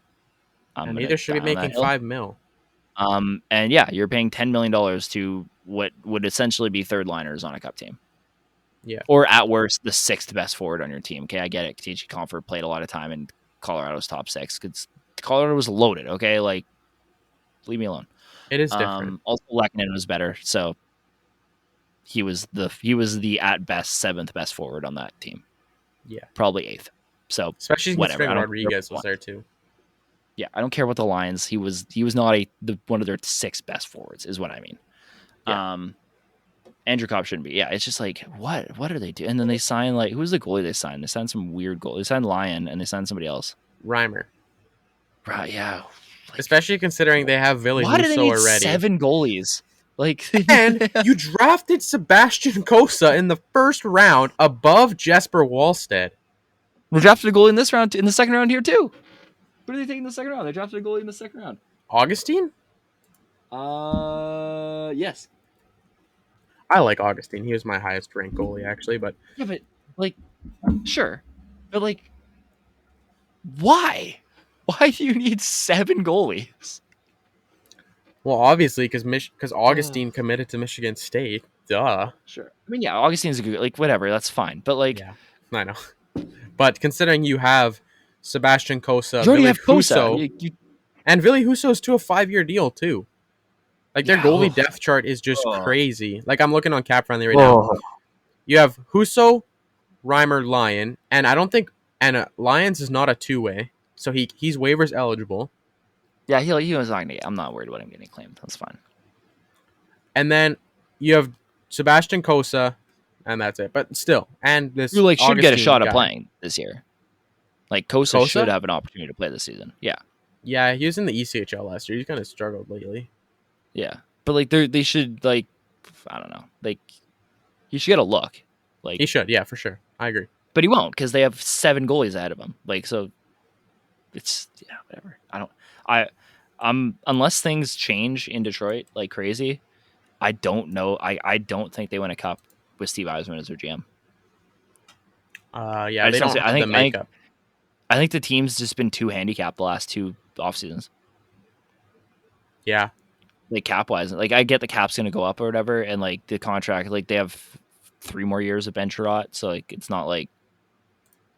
And neither should be making $5 million. And yeah, you're paying $10 million to what would essentially be third liners on a cup team. Yeah. Or at worst, the 6th best forward on your team. Okay, I get it. JT Compher played a lot of time in Colorado's top 6 because Colorado was loaded. Okay, like leave me alone. It is different. Also, Lehkonen was better, so he was the at best 7th best forward on that team. Yeah, probably 8th. So especially considering Rodriguez was there too. Yeah, I don't care about the Lions. He was not one of their 6 best forwards, is what I mean. Yeah. Andrew Kopp shouldn't be. Yeah, it's just like what are they doing? And then they sign who's the goalie they signed? They signed some weird goalie. They signed Lyon and they signed somebody else. Reimer. Right, yeah. Especially considering they have Ville Husso already. 7 goalies? And you drafted Sebastian Cossa in the first round above Jesper Wallstedt. We drafted a goalie in this round, in the second round here too. What are they taking in the second round? They drafted a goalie in the second round. Augustine? Yes. I like Augustine. He was my highest ranked goalie, actually. But yeah, but sure, but why? Why do you need 7 goalies? Well, obviously, because Augustine committed to Michigan State duh. Sure. I mean, yeah, Augustine's a good, like, whatever, that's fine. But, like, Yeah, I know. But considering you have Sebastian Cossa, you already Ville have Kosa. Husso, and Ville Husso's to a 5-year deal too. Like their Yeah. goalie depth chart is just Oh. crazy. Like I'm looking on Cap Friendly right now. Oh. You have Husso, Reimer, Lyon, and I don't think Lyons is not a 2-way, so he's waivers eligible. Yeah, he was not going to get, I'm not worried about him getting claimed. That's fine. And then you have Sebastian Cossa, and that's it. But still, and this Who, like, should get a Augustine shot at guy. playing this year. Like, Kosa should Cossa? have an opportunity to play this season. Yeah. Yeah, he was in the ECHL last year. He's kind of struggled lately. Yeah. But, like, they should, like, I don't know. Like, he should get a look. Like, He should, yeah, for sure. I agree. but he won't because they have 7 goalies ahead of him. Like, so it's, yeah, whatever. Unless things change in Detroit like crazy, I don't know. I don't think they win a cup with Steve Yzerman as their GM. Yeah, they don't have the makeup. I think the team's just been too handicapped the last 2 off seasons. Yeah. Like cap wise, like I get the cap's going to go up or whatever, and like the contract, like they have 3 more years of Ben Sherratt, so like it's not like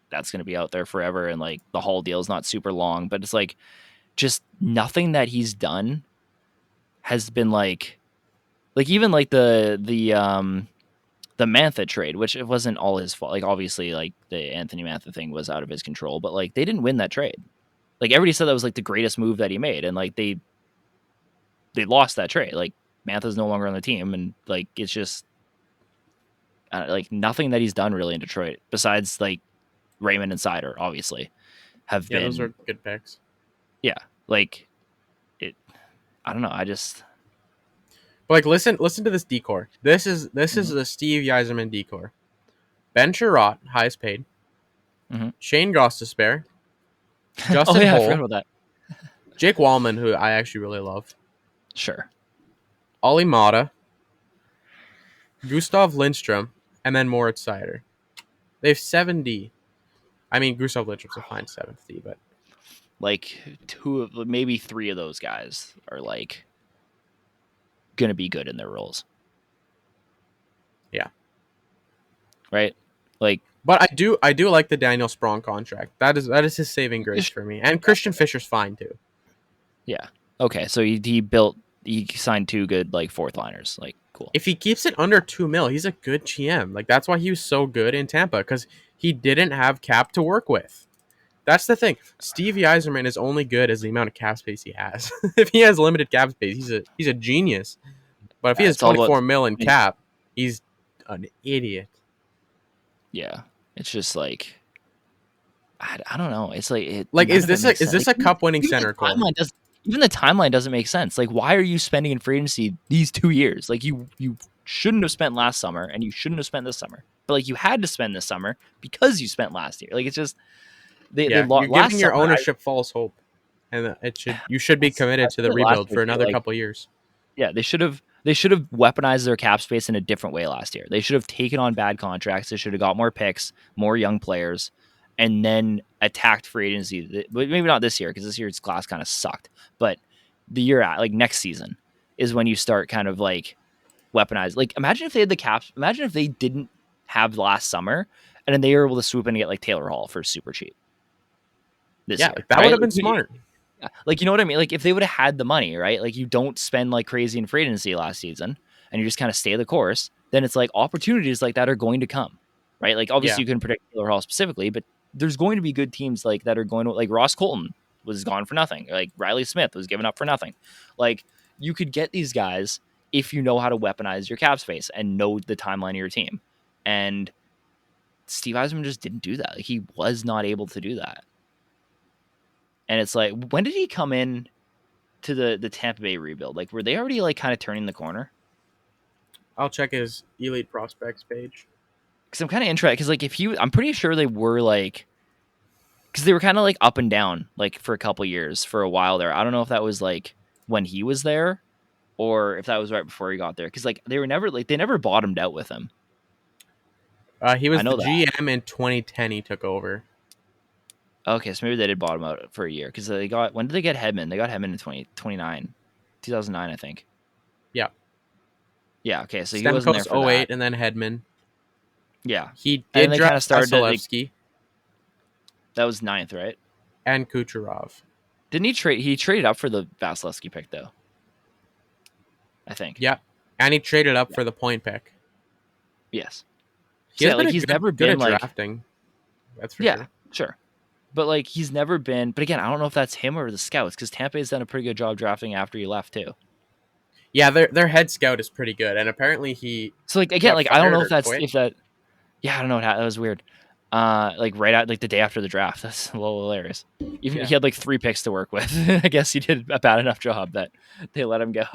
that's going to be out there forever, and like the Hall deal is not super long, but it's like just nothing that he's done has been like even like the Mantha trade, which it wasn't all his fault. Like obviously, like the Anthony Mantha thing was out of his control, but like they didn't win that trade. Like everybody said that was like the greatest move that he made, and like they lost that trade. Like Mantha's no longer on the team, and like it's just like nothing that he's done really in Detroit besides like Raymond and Sider, obviously, have been. Those are good picks. Yeah, like it. I don't know. I just. But like, listen to this decor. This is the Steve Yzerman decor. Ben Sherratt, highest paid. Shane Gostisbehere, Justin I Holl, forgot about that. Jake Wallman, who I actually really love. Sure. Olli Mata, Gustav Lindstrom, and then Moritz Seider. They have 7D. I mean, Gustav Lindstrom's a fine 7th D, but like 2 of maybe 3 of those guys are like gonna be good in their roles. Yeah. Right. Like, but I do like the Daniel Sprong contract. That is his saving grace for me. And Christian Fisher's fine too. Yeah. Okay. So he signed 2 good like 4th liners. Like, cool. If he keeps it under $2 million, he's a good GM. Like that's why he was so good in Tampa, because he didn't have cap to work with. That's the thing. Steve Yzerman is only good as the amount of cap space he has. If he has limited cap space, he's a genius. But if he has $24 million in cap, he's an idiot. Yeah, it's just like I don't know. It's like is this a cup winning center core? Even the timeline doesn't make sense. Like, why are you spending in free agency these 2 years? Like, you shouldn't have spent last summer, and you shouldn't have spent this summer. But like, you had to spend this summer because you spent last year. Like, it's just you're giving your ownership false hope, and you should be committed to the rebuild for another couple years. Yeah, they should have weaponized their cap space in a different way last year. They should have taken on bad contracts. They should have got more picks, more young players, and then attacked free agency. But maybe not this year, because this year's class kind of sucked. But the year like next season is when you start kind of like weaponize. Like, imagine if they had the caps. Imagine if they didn't have last summer, and then they were able to swoop in and get like Taylor Hall for super cheap. This year, that would have been smart. Yeah. Like, you know what I mean? Like, if they would have had the money, right? Like, you don't spend like crazy in free agency last season, and you just kind of stay the course, then it's like opportunities like that are going to come, right? Like, obviously you couldn't predict Taylor Hall specifically, but there's going to be good teams like that are going to, like, Ross Colton was gone for nothing. Like, Riley Smith was given up for nothing. Like, you could get these guys if you know how to weaponize your cap space and know the timeline of your team. And Steve Yzerman just didn't do that. Like, he was not able to do that. And it's like, when did he come in to the Tampa Bay rebuild? Like, were they already like kind of turning the corner? I'll check his elite prospects page. Because I'm kind of interested. Because like, I'm pretty sure they were like, because they were kind of like up and down, like for a couple years, for a while there. I don't know if that was like when he was there, or if that was right before he got there. Because like they never bottomed out with him. He was the GM in 2010. He took over. Okay, so maybe they did bottom out for a year, because when did they get Hedman? They got Hedman in 2009, I think. Yeah. Yeah, okay, so he wasn't there Stemco's for that. 08, and then Hedman. Yeah. He And then did they kind of draft started it, like, Vasilevsky that was ninth, right? and Kucherov. Didn't he trade? He traded up for the Vasilevsky pick, though. I think. Yeah, and he traded up Yeah. for the point pick. Yes. He So has yeah, been like a he's never good been at like, drafting. That's for yeah, sure. sure, but like he's never been. But again, I don't know if that's him or the scouts because Tampa's done a pretty good job drafting after he left too. Yeah, their head scout is pretty good, and apparently he So like again, got like I don't know fired if or that's quit. if that. Yeah, I don't know what that was weird. Like right out like the day after the draft. That's a little hilarious. Even Yeah, he had like 3 picks to work with. I guess he did a bad enough job that they let him go.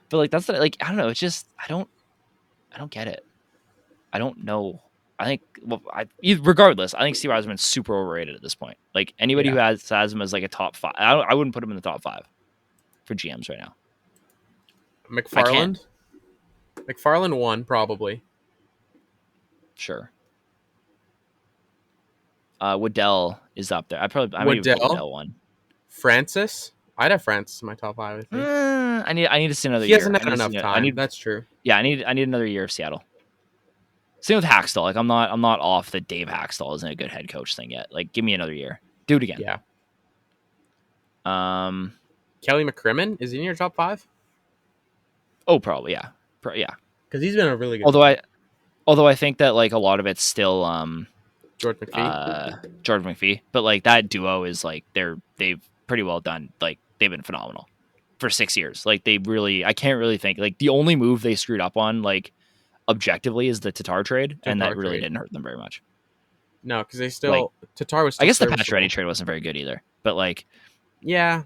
But like that's like I don't know. It's just I don't get it. I don't know. I think well, regardless, I think Steve Eisenman's super overrated at this point. Like anybody who yeah. has him as like a top five, I wouldn't put him in the top five for GMs right now. I can't. McFarland won probably. Sure. Waddell is up there. I maybe put Waddell, Waddell one. Francis. I'd have Francis in my top 5. I think I need to see another he year. hasn't I had need to enough see. I time. need. That's true. Yeah, I need another year of Seattle. Same with Hackstall. Like I'm not off the Dave Hackstall isn't a good head coach thing yet. Like give me another year. Do it again. Yeah. Um. Kelly McCrimmon is he in your top 5? Oh, probably yeah. Yeah. Because he's been a really good Although GM. I think that like a lot of it's still George McPhee. George McPhee, but like that duo is like they've pretty well done. Like they've been phenomenal for 6 years. Like they really, I can't really think like the only move they screwed up on like objectively is the Tatar trade, and that Tatar really trade. didn't hurt them very much. No, because they Like still Tatar was I still guess the serviceable. Pacioretty trade wasn't very good either, but like Yeah,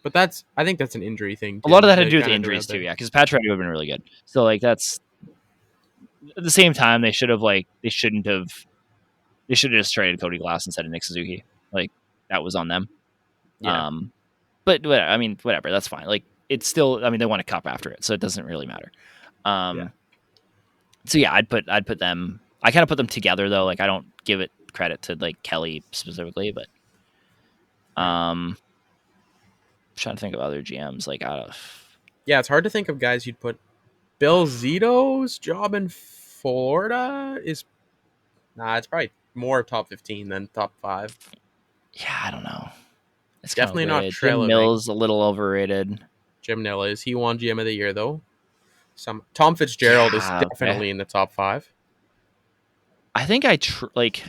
but I think that's an injury thing a lot of too. that had to They do with kind the of knew injuries out too. there. Yeah, because Pacioretty would have been really good. So like that's at the same time they should have like they should have just traded Cody Glass instead of Nick Suzuki. Like that was on them. Yeah, But whatever, I mean, whatever, that's fine. Like it's still, I mean, they won a cup after it, so it doesn't really matter. yeah, So yeah, I'd put them. I kind of put them together though. Like I don't give it credit to like Kelly specifically, but right. I'm trying to think of other GMs. Like Yeah, it's hard to think of guys you'd put. Bill Zito's job in Florida is it's probably more top 15 than top 5. yeah, I don't know. It's kind of Definitely not overrated. Jim Treliving. Mills a little overrated. Jim Nill is. He won GM of the year though. Tom Fitzgerald is Yeah, okay. definitely in the top 5. I think like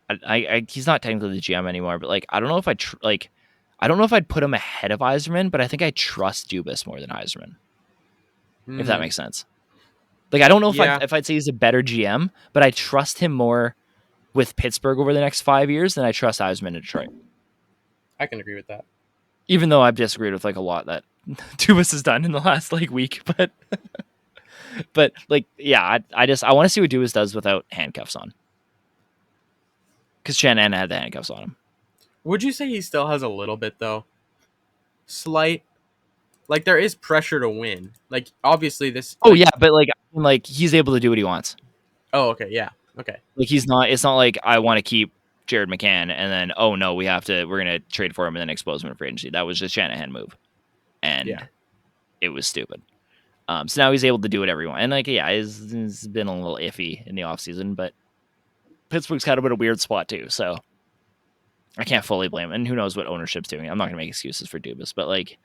I he's not technically the GM anymore, but like I don't know if like I don't know if I'd put him ahead of Yzerman, but I think I trust Dubas more than Yzerman, if that makes sense. Like I don't know Yeah, if I'd say he's a better GM, but I trust him more with Pittsburgh over the next 5 years than I trust Yzerman in Detroit. I can agree with that. Even though I've disagreed with like a lot that Dubas has done in the last like week, but like yeah, I want to see what Dubas does without handcuffs on, because Shanahan had the handcuffs on him. Would you say he still has a little bit though? Slight. Like there is pressure to win. Like obviously this. Oh yeah, but like he's able to do what he wants. Oh okay, yeah, okay. Like he's not. It's not like I want to keep Jared McCann and then oh no, we're gonna trade for him and then expose him in free agency. That was just Shanahan move, and it was stupid. So now he's able to do whatever he wants. And like yeah, it's been a little iffy in the offseason, but Pittsburgh's kind of in a weird spot too. So I can't fully blame him. And who knows what ownership's doing? I'm not gonna make excuses for Dubas, but like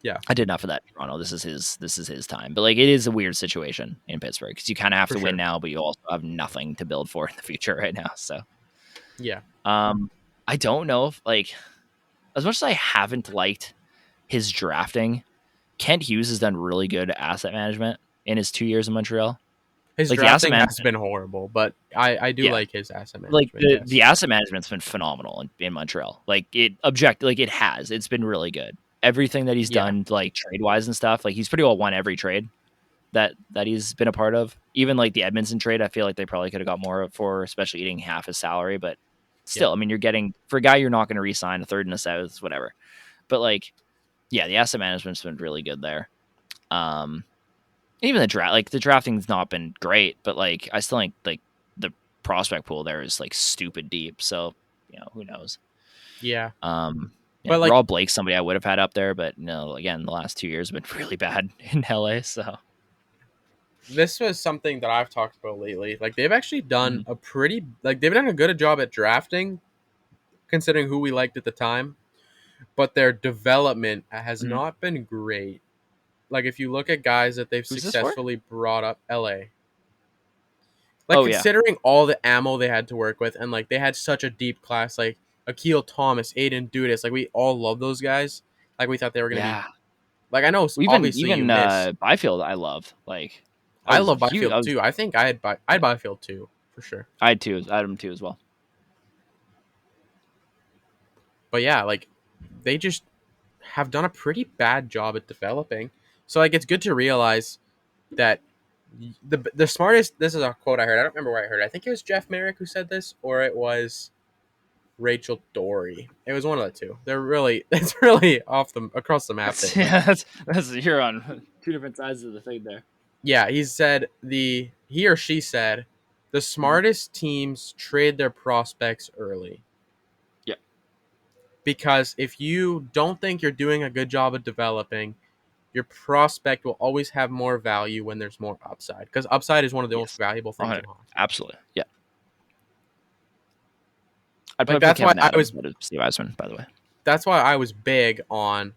Yeah, I did enough of that in Toronto. This is his time. But like it is a weird situation in Pittsburgh because you kind of have to win now, but you also have nothing to build for in the future right now. So yeah. I don't know if like as much as I haven't liked his drafting, Kent Hughes has done really good asset management in his 2 years in Montreal. His Like drafting has been horrible, but I do yeah, like his asset like management. Yes. the asset management's been phenomenal in Montreal. Like it's been really good. Everything that he's done like trade wise and stuff, like he's pretty well won every trade that he's been a part of. Even like the Edmondson trade, I feel like they probably could have got more for, especially eating half his salary. But still, I mean, you're getting for a guy you're not going to re-sign a third and a seventh, whatever. But like, yeah, the asset management's been really good there. Even the drafting's not been great, but like I still think like the prospect pool there is like stupid deep. So who knows? Yeah. But like Rob Blake's somebody I would have had up there, but no. Again, the last 2 years have been really bad in LA. So this was something that I've talked about lately. Like they've actually done Mhm. they've done a good job at drafting, considering who we liked at the time. But their development has Mhm. not been great. Like if you look at guys that they've Who's this for? successfully brought up, LA. Like Oh yeah, considering all the ammo they had to work with, and like they had such a deep class, like Akil Thomas, Aiden Dudas, like we all love those guys. Like we thought they were gonna be. yeah. Like I know, Well, even obviously you even miss. Byfield, I loved. Like, I I was love huge. Byfield too. I think I'd Yeah, Byfield too for sure. I had two. I had him too as well. But yeah, like they just have done a pretty bad job at developing. So like it's good to realize that the smartest. This is a quote I heard. I don't remember where I heard it. I think it was Jeff Merrick who said this, or it was Rachel Dory. It was one of the two. They're really it's really off the across the map there. That's But yeah, that's you're on two different sides of the thing there. yeah, he or she said the Mhm. smartest teams trade their prospects early. Yeah. Because if you don't think you're doing a good job of developing, your prospect will always have more value when there's more upside. Because upside is one of the most Yes. valuable things in 100. hockey. Absolutely. Yeah. I'd Like probably put Kevin Adams ahead of Steve Eisman, by the way. that's why I was big on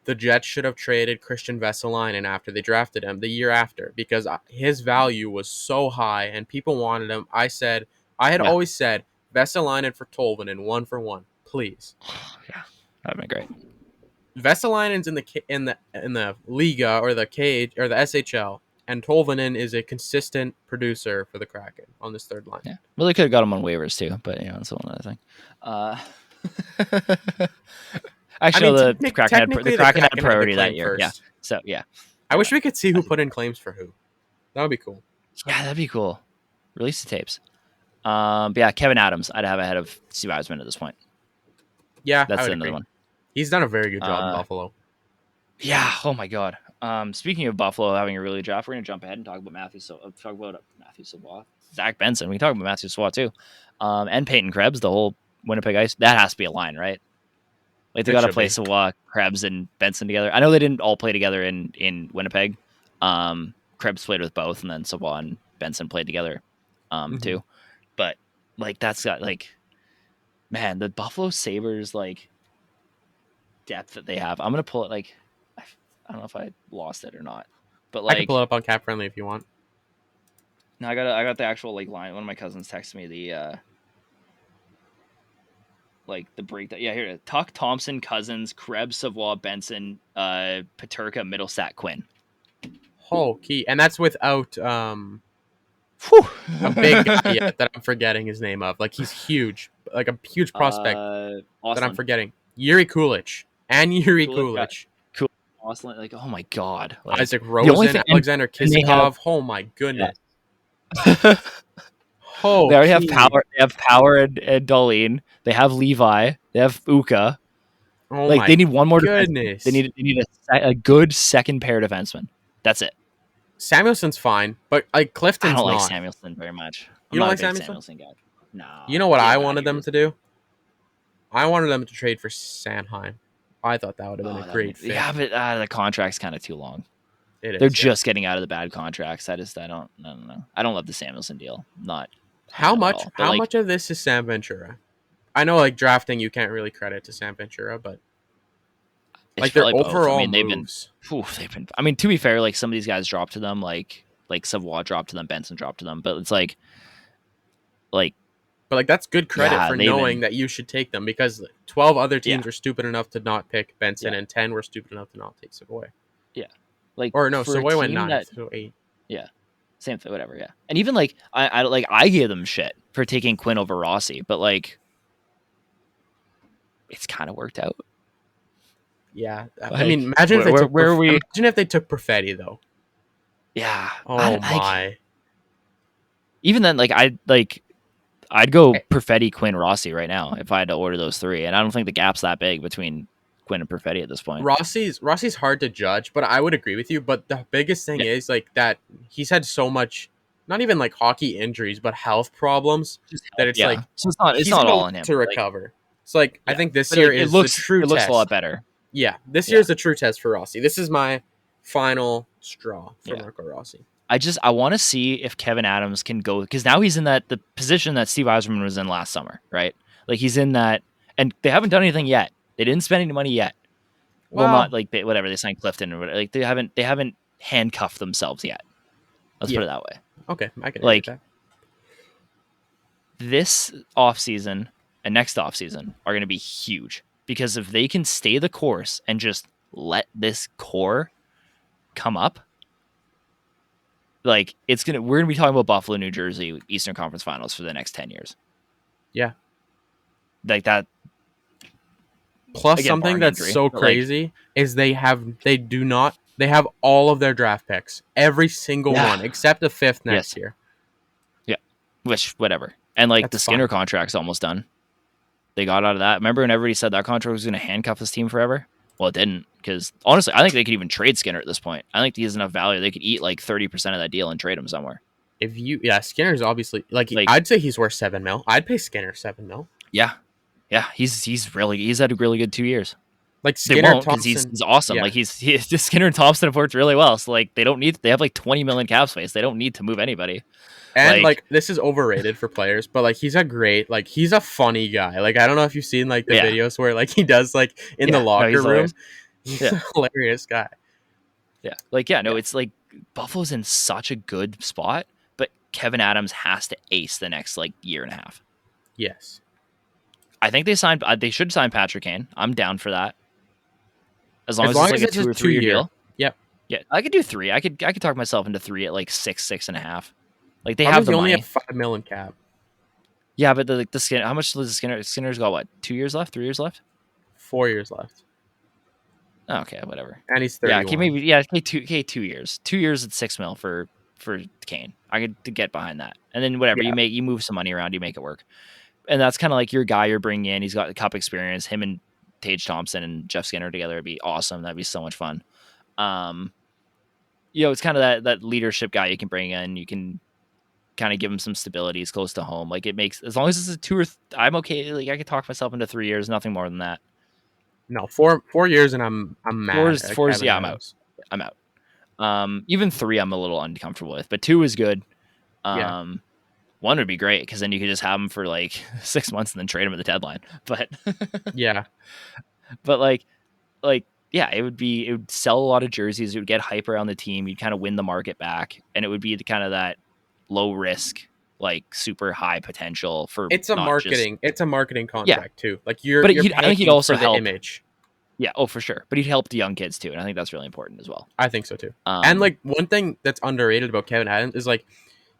the Jets should have traded Christian Vesalainen after they drafted him the year after because his value was so high and people wanted him. I had Yeah. always said Vesalainen for Tolvanen 1-for-1, please. Yeah. That'd been great. Vesalainen's in the Liga or the cage or the SHL, and Tolvanen is a consistent producer for the Kraken on this third line. Yeah. Really could have got him on waivers too, but that's one other thing. I Actually, mean, no, the technically, the Kraken had Kraken had the priority that claim year. Yeah. first. So yeah. I Yeah. wish we could see who put in claims for who. That would be cool. Yeah, that'd be cool. Release the tapes. But yeah, Kevin Adams, I'd have ahead of Steve Eisman at this point. Yeah, I That's would another agree. one. He's done a very good job in Uh, Buffalo. yeah. Oh my God. Speaking of Buffalo having a really draft, we're gonna jump ahead and talk about Matthew Savoie, Zach Benson. We can talk about Matthew Savoie too, and Peyton Krebs. The whole Winnipeg Ice. That has to be a line, right? Like they It got to should play be. Savoie, Krebs, and Benson together. I know they didn't all play together in Winnipeg. Krebs played with both, and then Savoie and Benson played together, Mm-hmm. too. But like that's got like, man, the Buffalo Sabres like depth that they have. I'm gonna pull it like, I don't know if I lost it or not, but I can pull it like up on Cap Friendly if you want. no, I got the actual like line. One of my cousins texted me the like the breakdown. Yeah, here it is. Tuck, Thompson, Cousins, Krebs, Savoie, Benson, Paterka, Middlestat, Quinn. Oh, key, and that's without Whew. a big guy yet that I'm forgetting his name of. Like he's huge, like a huge prospect that I'm Austin. forgetting. Yuri Kulich and Yuri Cool. Yeah, Kulich. cool. Austin. Like, oh my god. Like Isaac the only Rosen, thing, Alexander and they have Kizikov. Oh my yeah. goodness. They Oh, already have key. power. They have power and Darlene. They have Levi. They have Uka. Oh Like they my need one more defenseman. They goodness. need a good second pair defenseman. That's it. Samuelson's fine, but like I Clifton's don't like not. Samuelson very much. I'm You don't not a like big Samuelson? Samuelson guy. You Nah, know what I get him out of wanted here. them to do? I wanted them to trade for Sanheim. I thought that would have been Oh, a great fit. yeah, but the contract's kind of too long. It They're is, yeah. just getting out of the bad contracts. I don't know. I don't love the Samuelson deal. Not How at much all. But how like much of this is Sam Ventura? I know like drafting you can't really credit to Sam Ventura, but it's like their probably both. I overall mean, moves. they've been. I mean, to be fair, like some of these guys dropped to them, like Savoie dropped to them, Benson dropped to them. But it's like But like that's good credit yeah, for they've knowing been that you should take them because 12 other yeah, teams were stupid enough to not pick Benson yeah, and 10 were stupid enough to not take Savoy. yeah. Like Or no, for a Savoy went team 9th, that so 8. yeah, same thing, whatever. Yeah, and even like I gave them shit for taking Quinn over Rossi, but like it's kind of worked out. Yeah. I Like mean, imagine if they took where are we? imagine if they took Perfetti though. Yeah, Oh like my. even then, I'd go Eh, Perfetti, Quinn, Rossi right now if I had to order those three, and I don't think the gap's that big between Quinn and Perfetti at this point. Rossi's hard to judge, but I would agree with you. But the biggest thing Yeah, is like that he's had so much, not even like hockey injuries, but health problems just that help. it's Yeah, like so it's he's not got a all lot on him. to Like recover. So like I yeah, think this but year like is the true it looks a lot test. better. Yeah, this year Yeah, is the true test for Rossi. This is my final straw for yeah. Marco Rossi. I want to see if Kevin Adams can go, because now he's in the position that Steve Yzerman was in last summer, right? Like he's in that, and they haven't done anything yet. They didn't spend any money yet. Well, not Well, like they signed Clifton or whatever. Like they haven't handcuffed themselves yet. Let's put yeah. it that way. Okay, I can agree with Like that. this offseason and next offseason are going to be huge, because if they can stay the course and just let this core come up, like we're gonna be talking about Buffalo, New Jersey, Eastern Conference Finals for the next 10 years. Yeah. Like that. Plus, Again, something barring that's injury, so but like, crazy is they have all of their draft picks, every single yeah, one except the fifth yes, next year. yeah, which whatever. And like the That's Skinner fine. contract's almost done. They got out of that. Remember when everybody said that contract was going to handcuff this team forever? Well, it didn't, because honestly, I think they could even trade Skinner at this point. I think he has enough value. They could eat like 30% of that deal and trade him somewhere. Skinner's obviously like, Like, I'd say he's worth $7 million. I'd pay Skinner $7 million. yeah, yeah, he's had a really good 2 years. Like They Skinner won't, because he's Thompson, awesome. yeah. Like Skinner and Thompson have worked really well. So like they have like 20 million cap space. They don't need to move anybody. And Like, like this is overrated for players, but like he's a funny guy. Like I don't know if you've seen like the yeah, videos where like he does like in the yeah, no, locker he's room. hilarious. He's Yeah, a hilarious guy. yeah, like yeah, no, Yeah. it's like Buffalo's in such a good spot, but Kevin Adams has to ace the next like year and a half. Yes. I think they should sign Patrick Kane. I'm down for that, as long As as it's long like as a it's a 2 or 3 year 2 year. deal. Yep. Yeah, I could do 3. I could talk myself into 3 at like 6.5. Like they Problem have is the you only have money. $5 million cap. Yeah, but the Skinner, how much does Skinner's got? What, 2 years left? 3 years left? 4 years left. Oh, okay, whatever. And he's Yeah, okay, 31. maybe, yeah, okay, 2 years. 2 years at 6 mil for Kane. I could get behind that, and then whatever, Yeah. you move some money around, you make it work, and that's kind of like your guy you're bringing in. He's got the cup experience. Him and Tage Thompson and Jeff Skinner together would be awesome. That'd be so much fun. It's kind of that leadership guy you can bring in. You can kind of give him some stability. He's close to home. Like it makes, as long as it's a 2 or I'm okay. Like I could talk myself into 3 years, nothing more than that. No, 4 years and I'm mad at Four is Kevin yeah, I'm out. Adams. I'm out. Even 3, I'm a little uncomfortable with, but 2 is good. Yeah. 1 would be great, because then you could just have him for like 6 months and then trade him at the deadline. But Yeah. but yeah, it would sell a lot of jerseys. It would get hype around the team. You'd kind of win the market back, and it would be the kind of that low risk, like super high potential for It's a not just marketing yeah. contract too. Like But you're I think he'd paying also for the help. image. Yeah, oh for sure. But he'd help the young kids too, and I think that's really important as well. I think so too. And like one thing that's underrated about Kevin Adams is like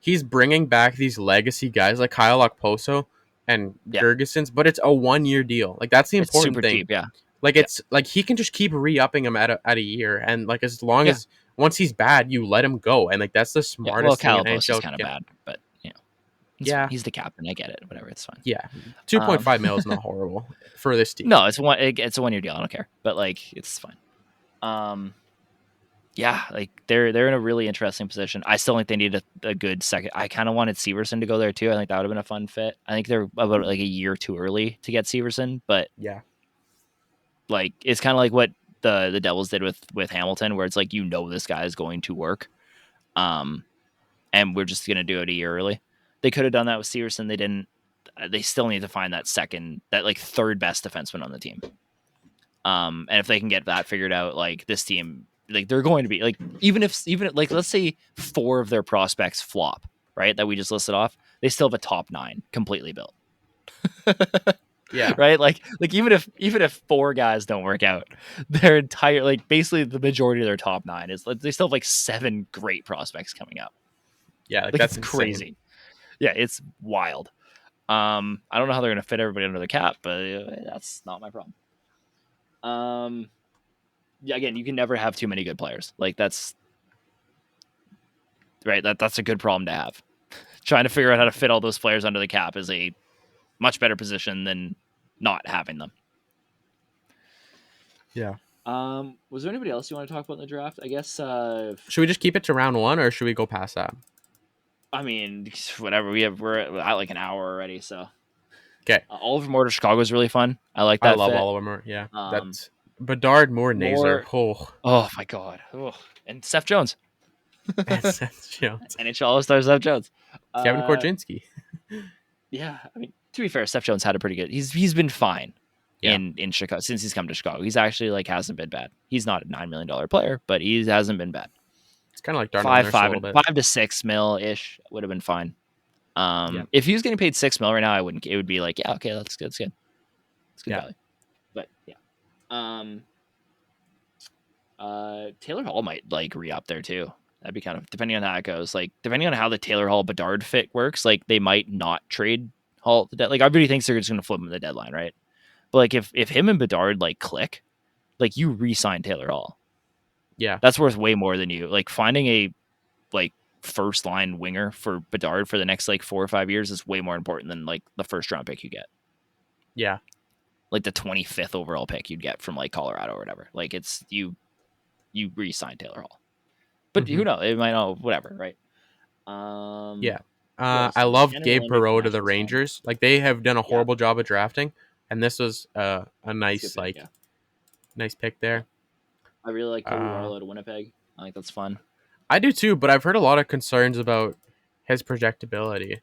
he's bringing back these legacy guys like Kyle Okposo and Yeah. Jurgensen's, but it's a 1 year deal. Like that's the It's important super thing. cheap, yeah. Like it's like he can just keep re-upping him at a year, and like as long as once he's bad, you let him go, and like that's the Yeah. Well, smartest thing in Calabos is NHL. kind of bad, but Yeah. he's the captain. I get it. Whatever, it's fine. Yeah, 2.5 mil is not horrible for this team. No, it's a 1 year deal. I don't care, but like it's fine. Yeah, like they're in a really interesting position. I still think they need a good second. I kind of wanted Severson to go there too. I think that would have been a fun fit. I think they're about like a year too early to get Severson, but Yeah. like it's kind of like what the Devils did with Hamilton, where it's like this guy is going to work, and we're just gonna do it a year early. They could have done that with Severson. They didn't. They still need to find that third best defenseman on the team. And if they can get that figured out, like this team, like they're going to be like even if like let's say 4 of their prospects flop, right? That we just listed off, they still have a top 9 completely built. Yeah. Right? Like even if 4 guys don't work out, their entire like basically the majority of their top 9 is they still have like 7 great prospects coming up. Yeah, Like that's it's insane. crazy. Yeah, it's wild. I don't know how they're gonna fit everybody under the cap, but that's not my problem. Yeah, again, you can never have too many good players. Like that's right. That's a good problem to have. Trying to figure out how to fit all those players under the cap is a much better position than not having them. Yeah. Was there anybody else you want to talk about in the draft? I guess. Should we just keep it to round 1, or should we go past that? I mean, whatever. We're at like an hour already, so. Okay. Oliver Moore to Chicago is really fun. I like that. I love fit. Oliver Moore. Yeah. That's Bedard, Moore, Nazer. Oh my god. Oh. And Seth Jones. And Seth Jones. NHL All-Star Seth Jones. Kevin Korchinski. Yeah, I mean, to be fair, Seth Jones had a pretty good. He's been fine Yeah. in Chicago since he's come to Chicago. He's actually like hasn't been bad. He's not a $9 million player, but he hasn't been bad. It's kind of like Darnell Nurse a little bit. 5 to 6 mil ish would have been fine. Yeah. If he was getting paid 6 mil right now, I wouldn't. It would be like, yeah, okay, that's good. That's good. It's good value. But yeah, Taylor Hall might like re-up there too. That'd be kind of depending on how it goes. Like depending on how the Taylor Hall Bedard fit works, like they might not trade Hall at the deadline. Like everybody thinks they're just gonna flip him at the deadline, right? But like if him and Bedard like click, like you re-sign Taylor Hall. Yeah. That's worth way more than you. Like finding a like first line winger for Bedard for the next like 4 or 5 years is way more important than like the first round pick you get. Yeah. Like the 25th overall pick you'd get from like Colorado or whatever. Like it's you re-sign Taylor Hall. But who knows? It might not, whatever, right? Yeah. I loved Gabe Perreault to the Rangers. Like they have done a horrible job of drafting, and this was a nice pick, nice pick there. I really like Cody Barlow to Winnipeg. I think that's fun. I do too, but I've heard a lot of concerns about his projectability.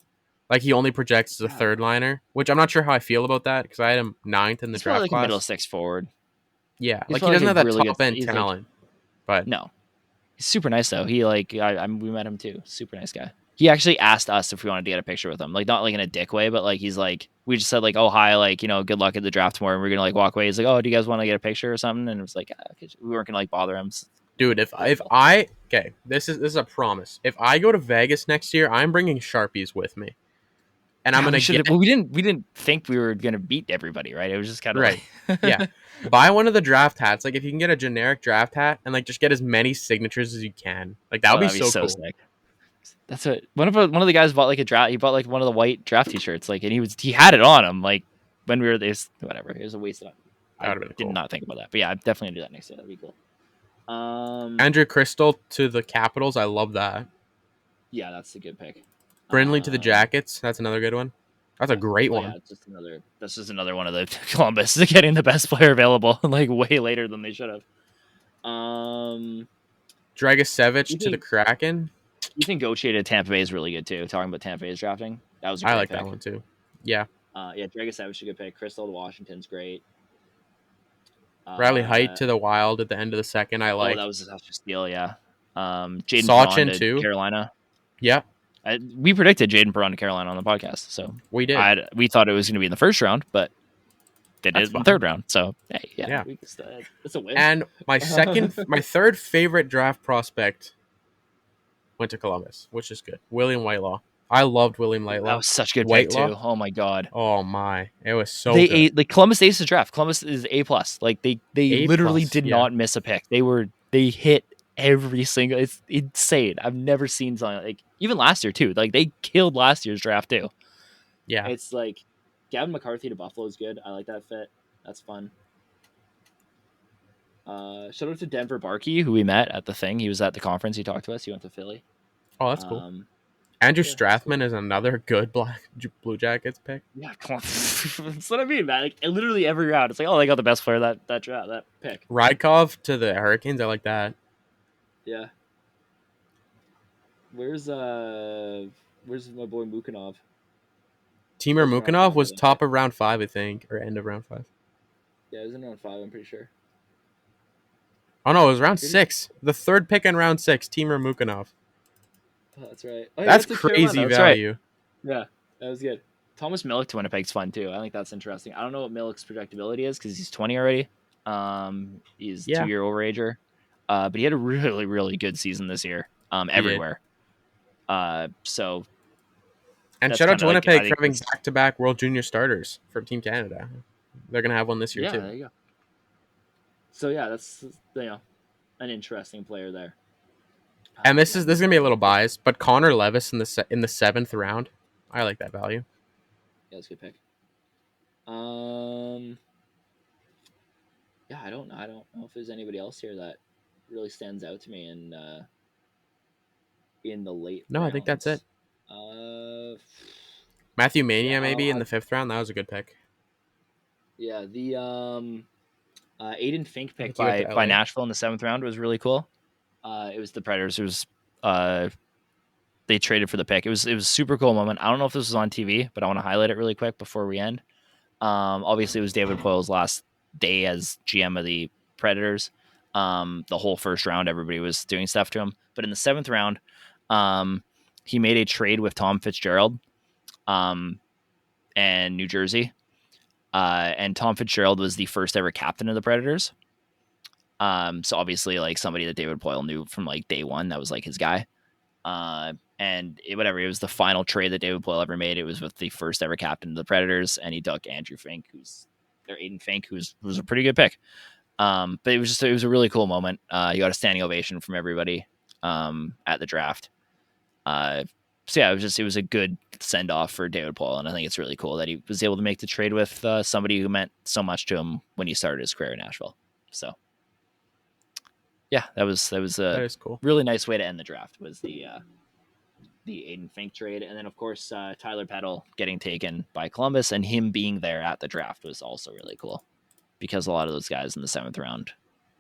Like he only projects as a third liner, which I'm not sure how I feel about that because I had him 9th in the draft like class. Middle six forward. Yeah, like he doesn't have that really top end talent. But no, he's super nice though. He like we met him too. Super nice guy. He actually asked us if we wanted to get a picture with him, like not like in a dick way, but like he's like we just said like, oh hi, like good luck at the draft tomorrow, and we're gonna like walk away. He's like, oh, do you guys want to get a picture or something? And it was like we weren't gonna like bother him. Dude, if I okay, this is a promise. If I go to Vegas next year, I'm bringing Sharpies with me, and I'm gonna get. Well, we didn't think we were gonna beat everybody, right? It was just kind of right. Like... yeah. Buy one of the draft hats. Like if you can get a generic draft hat and like just get as many signatures as you can. Like that would be so cool. Sick. That's what one of the guys bought like a draft. He bought like one of the white draft t-shirts, like, and he had it on him like when we were there. Whatever, it was a waste of time. I did not think about that, but yeah, I'm definitely gonna do that next year. That'd be cool. Andrew Crystal to the Capitals. I love that. Yeah, that's a good pick. Brindley to the Jackets. That's another good one. That's a great one. Yeah, that's just another one of the Columbus getting the best player available like way later than they should have. Dragicevic to the Kraken. You think Gauthier to Tampa Bay is really good too. Talking about Tampa Bay's drafting, that was a great I like pick. that one too. Yeah. Dragicevic is a good pick. Crystal to Washington's great. Riley Heidt to the Wild at the end of the second. I like. Oh, that was such a steal. Yeah. Jaden Sachin to Carolina. Yeah. We predicted Jaden Perron to Carolina on the podcast, so we did. We thought it was going to be in the first round, but they did it in the third round. So hey, yeah. It's a win. And my third favorite draft prospect went to Columbus, which is good. William Whitelaw. I loved William Whitelaw. That was such a good pick too. Oh my god. Oh my, it was so good. Like Columbus aced the draft. Columbus is A+. Like they literally did not miss a pick. They hit every single. It's insane. I've never seen something like even last year too. Like they killed last year's draft too. Yeah, it's like Gavin McCarthy to Buffalo is good. I like that fit. That's fun. Shout out to Denver Barkey, who we met at the thing. He was at the conference. He talked to us. He went to Philly. Oh, that's cool. Andrew Strathman is another good Blue Jackets pick. Yeah, come on. That's what I mean, man. Like literally every round, it's like, oh, they got the best player that pick. Rykov to the Hurricanes. I like that. Yeah. Where's my boy Mukanov? Timur Mukanov was top of round 5, I think, or end of round 5. Yeah, it was in round 5. I'm pretty sure. Oh no, it was round 6. The third pick in round 6, Timur Mukanov. Oh, that's right. That's crazy value. Right. Yeah, that was good. Thomas Milik to Winnipeg's fun too. I think that's interesting. I don't know what Milik's projectability is because he's 20 already. He's 2-year overager. But he had a really, really good season this year. Everywhere. So. And shout out to Winnipeg for having back-to-back World Junior starters for Team Canada. They're gonna have one this year too. Yeah, there you go. So yeah, that's an interesting player there. And this is gonna be a little biased, but Connor Levis in the 7th round, I like that value. Yeah, that's a good pick. Yeah, I don't know if there's anybody else here that really stands out to me in the late. No, rounds. I think that's it. Matthew Mania maybe in the 5th round. That was a good pick. Yeah, the Aiden Fink pick by Nashville in the 7th round was really cool. It was the Predators. It was they traded for the pick. It was a super cool moment. I don't know if this was on TV, but I want to highlight it really quick before we end. Obviously, it was David Poile's last day as GM of the Predators. The whole first round, everybody was doing stuff to him. But in the 7th round, he made a trade with Tom Fitzgerald and New Jersey. And Tom Fitzgerald was the first ever captain of the Predators. So obviously, like somebody that David Poile knew from like day one, that was like his guy. It was the final trade that David Poile ever made. It was with the first ever captain of the Predators, and he took Andrew Fink, Aiden Fink, who was a pretty good pick. But it was a really cool moment. He got a standing ovation from everybody at the draft. So yeah, it was a good send off for David Poile, and I think it's really cool that he was able to make the trade with somebody who meant so much to him when he started his career in Nashville. So yeah, that was That is cool. really nice way to end the draft. Was the Aiden Fink trade, and then of course Tyler Peddle getting taken by Columbus, and him being there at the draft was also really cool because a lot of those guys in the 7th round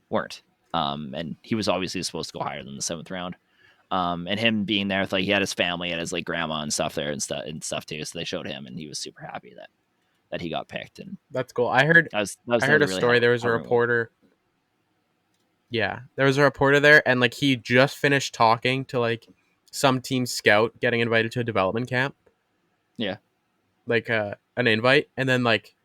weren't, and he was obviously supposed to go higher than the 7th round. And him being there with like he had his family and his like grandma and stuff there and stuff too, so they showed him, and he was super happy that he got picked. And that's cool. I heard a story. There was a reporter. Yeah, there was a reporter there, and like he just finished talking to like some team scout getting invited to a development camp. Yeah, like an invite, and then like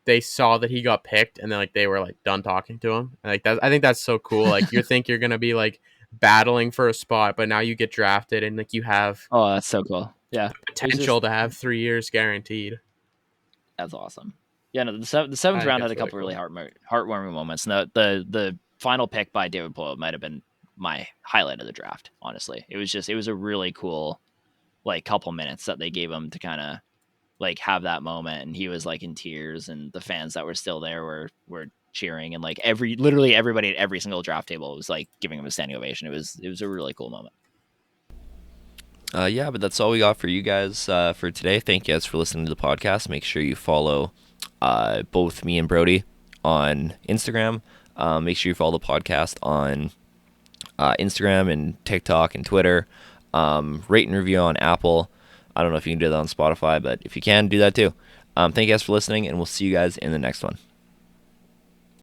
they saw that he got picked, and then like they were like done talking to him. And, like that, I think that's so cool. Like you think you're gonna be like battling for a spot, but now you get drafted, and like you have that's so cool. Yeah, potential to have 3 years guaranteed. That's awesome. Yeah, no, the 7th round had a couple really heartwarming moments. And the final pick by David Poile might have been my highlight of the draft. Honestly, it was a really cool like couple minutes that they gave him to kind of like have that moment, and he was like in tears, and the fans that were still there were cheering, and like literally everybody at every single draft table was like giving him a standing ovation. It was a really cool moment. Yeah, but that's all we got for you guys for today. Thank you guys for listening to the podcast. Make sure you follow both me and Brody on Instagram. Make sure you follow the podcast on Instagram and TikTok and Twitter. Rate and review on Apple. I don't know if you can do that on Spotify, but if you can, do that too. Thank you guys for listening, and we'll see you guys in the next one.